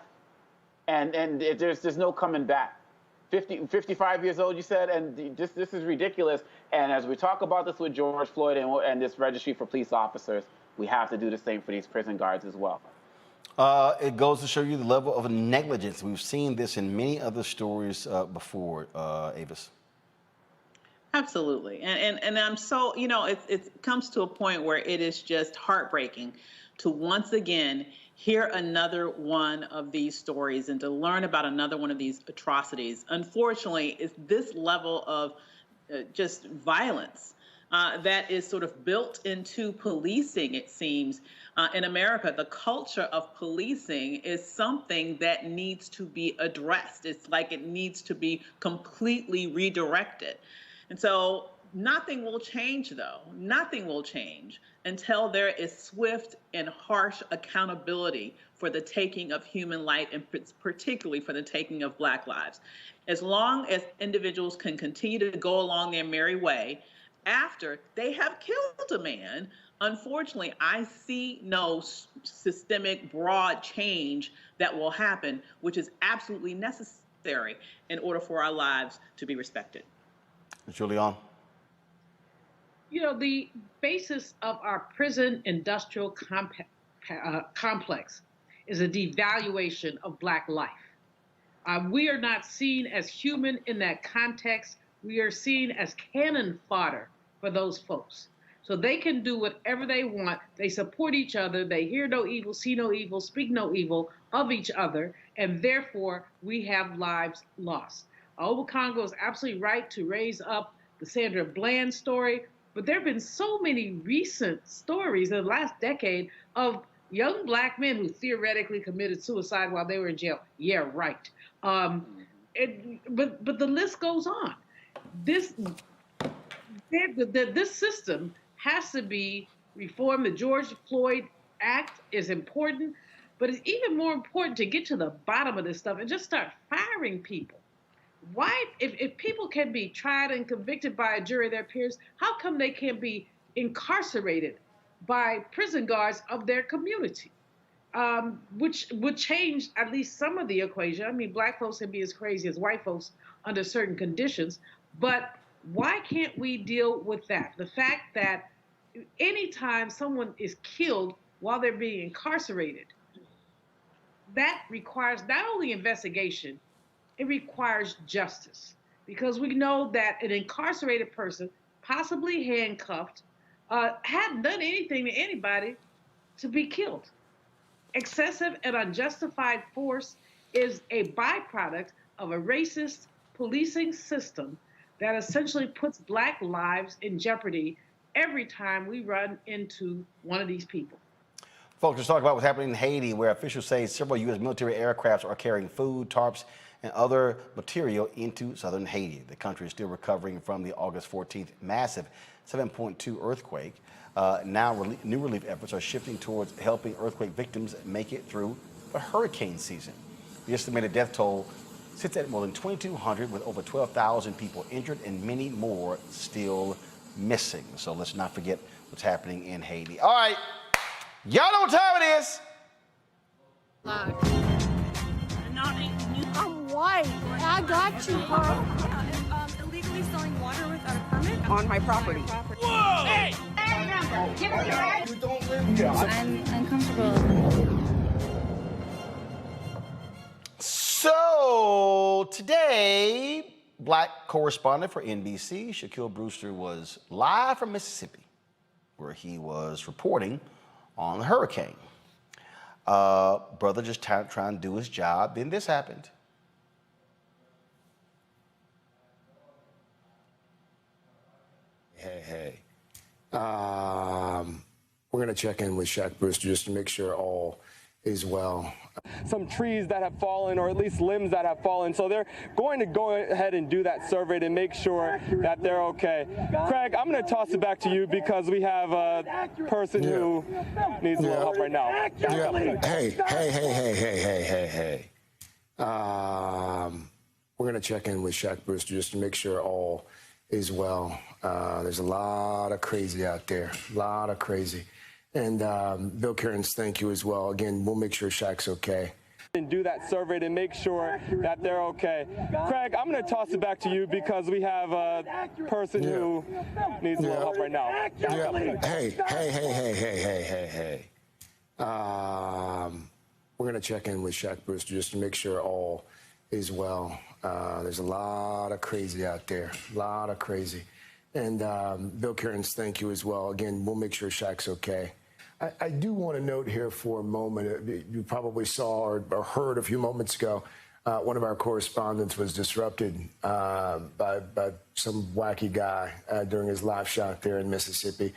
and there's no coming back. 55 years old, you said, and this is ridiculous. And as we talk about this with George Floyd and this registry for police officers, we have to do the same for these prison guards as well. It goes to show you the level of negligence. We've seen this in many other stories before, Avis. Absolutely. And I'm so, it comes to a point where it is just heartbreaking to once again hear another one of these stories and to learn about another one of these atrocities. Unfortunately, it's this level of just violence that is sort of built into policing, it seems. In America, the culture of policing is something that needs to be addressed. It's like it needs to be completely redirected. And so nothing will change, though. Nothing will change until there is swift and harsh accountability for the taking of human life, and particularly for the taking of Black lives. As long as individuals can continue to go along their merry way after they have killed a man, unfortunately, I see no systemic, broad change that will happen, which is absolutely necessary in order for our lives to be respected. Julian. The basis of our prison industrial complex is a devaluation of Black life. We are not seen as human in that context. We are seen as cannon fodder for those folks. So they can do whatever they want. They support each other. They hear no evil, see no evil, speak no evil of each other. And therefore, we have lives lost. Obakongo is absolutely right to raise up the Sandra Bland story. But there have been so many recent stories in the last decade of young Black men who theoretically committed suicide while they were in jail. Yeah, right. But the list goes on. This system has to be reformed. The George Floyd Act is important, but it's even more important to get to the bottom of this stuff and just start firing people. Why, if people can be tried and convicted by a jury of their peers, how come they can't be incarcerated by prison guards of their community? Which would change at least some of the equation. I mean, Black folks can be as crazy as white folks under certain conditions, but why can't we deal with that? The fact that anytime someone is killed while they're being incarcerated, that requires not only investigation, it requires justice. Because we know that an incarcerated person, possibly handcuffed, hadn't done anything to anybody to be killed. Excessive and unjustified force is a byproduct of a racist policing system that essentially puts Black lives in jeopardy every time we run into one of these people. Folks, let's talk about what's happening in Haiti, where officials say several U.S. military aircrafts are carrying food, tarps, and other material into southern Haiti. The country is still recovering from the August 14th massive 7.2 earthquake. New relief efforts are shifting towards helping earthquake victims make it through the hurricane season. The estimated death toll sits at more than 2,200, with over 12,000 people injured and many more still missing. So let's not forget what's happening in Haiti. All right, y'all know what time it is. I'm white. I got you, huh? Illegally selling water without a permit? On my property. Whoa! Hey! Give us your ID. You don't live here. I'm uncomfortable. So today, Black correspondent for NBC, Shaquille Brewster, was live from Mississippi, where he was reporting on the hurricane. Brother just trying to do his job. Then this happened. Hey. We're going to check in with Shaq Brewster just to make sure all is well. Some trees that have fallen, or at least limbs that have fallen. So they're going to go ahead and do that survey to make sure that they're okay. Craig, I'm going to toss it back to you because we have a person who needs a little help right now. Hey. We're going to check in with Shaq Brewster just to make sure all is well. There's a lot of crazy out there, a lot of crazy. And Bill Cairns, thank you as well. Again, we'll make sure Shaq's okay. And do that survey to make sure that they're okay. Craig, I'm going to toss it back to you because we have a person who needs a little help right now. Hey. We're going to check in with Shaq Brewster just to make sure all is well. There's a lot of crazy out there, a lot of crazy. And Bill Cairns, thank you as well. Again, we'll make sure Shaq's okay. I do want to note here for a moment, you probably saw or heard a few moments ago, one of our correspondents was disrupted by some wacky guy during his live shot there in Mississippi.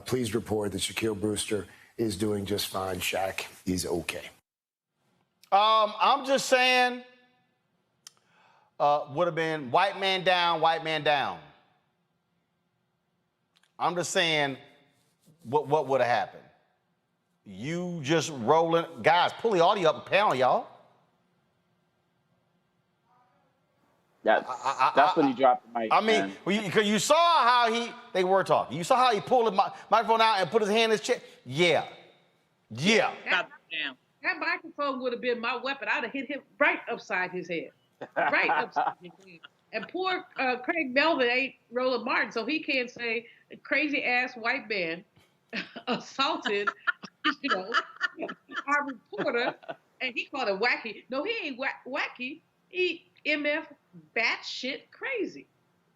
Please report that Shaquille Brewster is doing just fine. Shaq is okay. I'm just saying, would have been white man down, white man down. I'm just saying, what would have happened? You just rolling, guys, pull the audio up a panel, y'all. That's when he dropped the mic. I mean, because you saw how they were talking. You saw how he pulled the microphone out and put his hand in his chest. Yeah. That microphone would have been my weapon. I'd have hit him right upside his head. Right upside his head. And poor Craig Melvin ain't Roland Martin, so he can't say crazy ass white man assaulted, our reporter, and he called it wacky. No, he ain't wacky. He MF batshit crazy.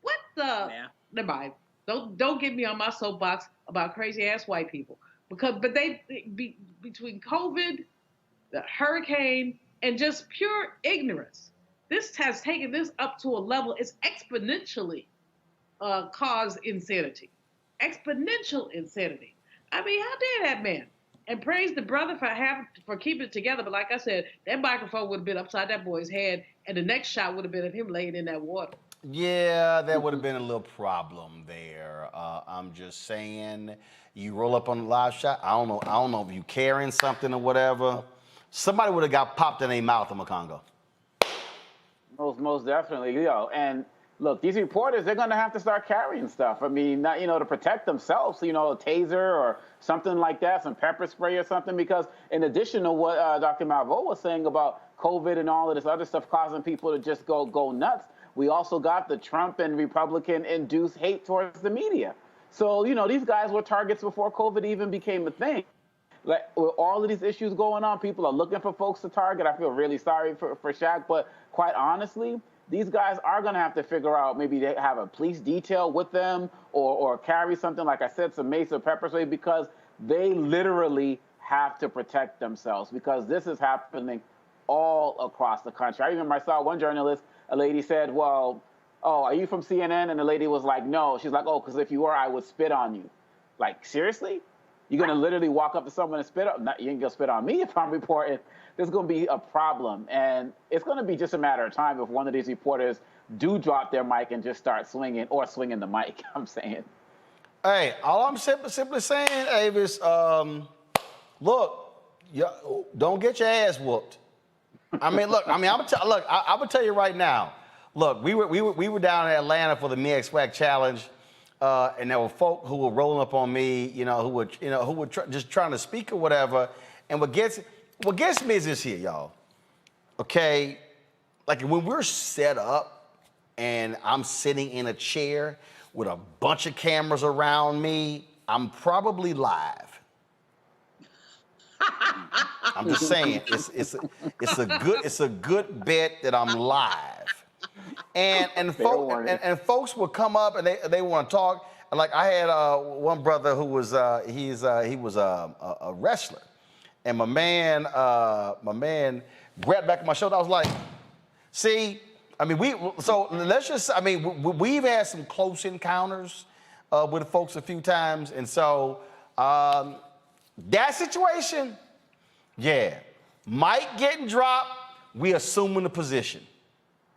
What the? Yeah. Never mind. Don't get me on my soapbox about crazy ass white people but between COVID, the hurricane, and just pure ignorance, this has taken this up to a level. It's exponentially caused insanity. Exponential insanity. I mean, how dare that man? And praise the brother for keeping it together. But like I said, that microphone would have been upside that boy's head, and the next shot would have been of him laying in that water. Yeah, there would have been a little problem there. I'm just saying, you roll up on the live shot. I don't know if you carrying something or whatever. Somebody would have got popped in their mouth in Makongo. Most definitely, Leo. And look, these reporters, they're going to have to start carrying stuff. I mean, not, to protect themselves, a taser or something like that, some pepper spray or something, because in addition to what Dr. Malveaux was saying about COVID and all of this other stuff causing people to just go nuts, we also got the Trump and Republican-induced hate towards the media. So, these guys were targets before COVID even became a thing. Like, with all of these issues going on, people are looking for folks to target. I feel really sorry for Shaq, but quite honestly, these guys are going to have to figure out, maybe they have a police detail with them or carry something, like I said, some mace or pepper spray, because they literally have to protect themselves, because this is happening all across the country. I remember I saw one journalist, a lady said, well, oh, are you from CNN? And the lady was like, no. She's like, oh, because if you were, I would spit on you. Like, seriously? You're going to literally walk up to someone and spit on? You ain't going to spit on me if I'm reporting. There's going to be a problem. And it's going to be just a matter of time if one of these reporters do drop their mic and just start swinging the mic, I'm saying. Hey, all I'm simply saying, Avis, look, don't get your ass whooped. I'm gonna tell you right now. Look, we were down in Atlanta for the Me X Swag Challenge, and there were folk who were rolling up on me, who were just trying to speak or whatever. And what gets me is this here, y'all. Okay, like when we're set up and I'm sitting in a chair with a bunch of cameras around me, I'm probably live. I'm just saying, it's a good bet that I'm live. And folks will come up and they want to talk. And like I had one brother who was he was a wrestler, and my man grabbed back my shoulder. I was like, see, I mean we've had some close encounters with folks a few times, and so that situation, yeah, mic getting dropped, we assuming the position.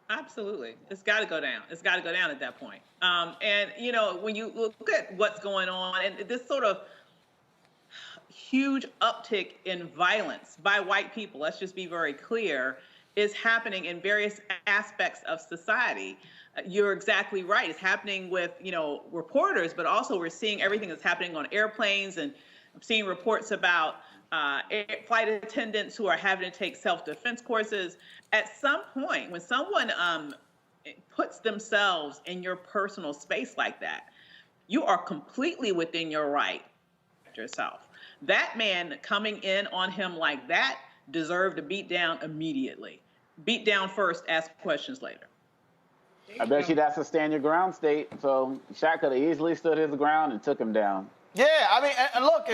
Absolutely. It's got to go down. It's got to go down at that point. And, when you look at what's going on and this sort of huge uptick in violence by white people, let's just be very clear, is happening in various aspects of society. You're exactly right. It's happening with, reporters, but also we're seeing everything that's happening on airplanes, and I'm seeing reports about flight attendants who are having to take self-defense courses. At some point, when someone puts themselves in your personal space like that, you are completely within your right to protect yourself. That man coming in on him like that deserve to beat down immediately. Beat down first, ask questions later. I bet you that's a stand your ground state. So Shaq could have easily stood his ground and took him down. Yeah, I mean, and look.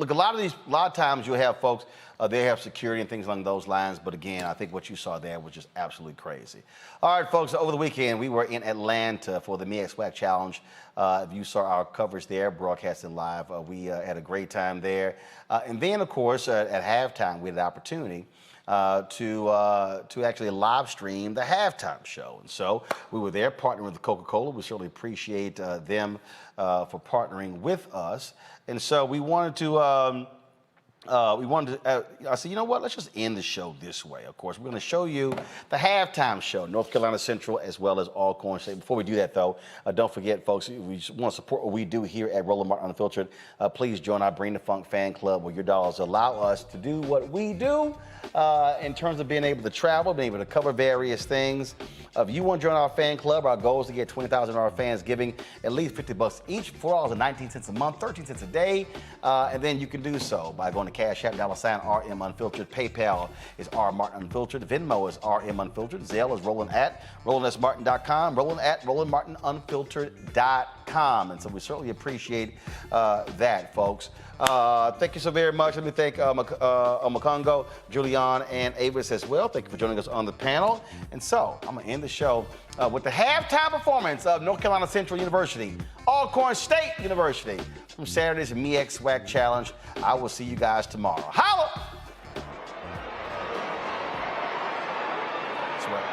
A lot of times you have folks, they have security and things along those lines. But again, I think what you saw there was just absolutely crazy. All right, folks. Over the weekend, we were in Atlanta for the MEX WAC Challenge. If you saw our coverage there, broadcasted live, we had a great time there. And then, of course, at halftime, we had the opportunity to actually live stream the halftime show. And so we were there partnering with Coca-Cola. We certainly appreciate them for partnering with us. And so we wanted to, I said, you know what, let's just end the show this way. Of course, we're going to show you the halftime show, North Carolina Central, as well as Alcorn State. Before we do that, though, don't forget, folks, if you want to support what we do here at Roland Martin Unfiltered, please join our Bring the Funk fan club, where your dollars allow us to do what we do in terms of being able to travel, being able to cover various things. If you want to join our fan club, our goal is to get 20,000 of our fans giving at least $50 each, $4.19 a month, 13 cents a day. And then you can do so by going to Cash App, $RM Unfiltered. PayPal is R Martin Unfiltered. Venmo is RM Unfiltered. Zelle is Roland@RolandSMartin.com. Roland@RolandMartinUnfiltered.com. And so we certainly appreciate that, folks. Thank you so very much. Let me thank Makongo, Julian, and Avis as well. Thank you for joining us on the panel. And so I'm going to end the show with the halftime performance of North Carolina Central University, Alcorn State University, from Saturday's MEX WAC Challenge. I will see you guys tomorrow. Holla! That's right.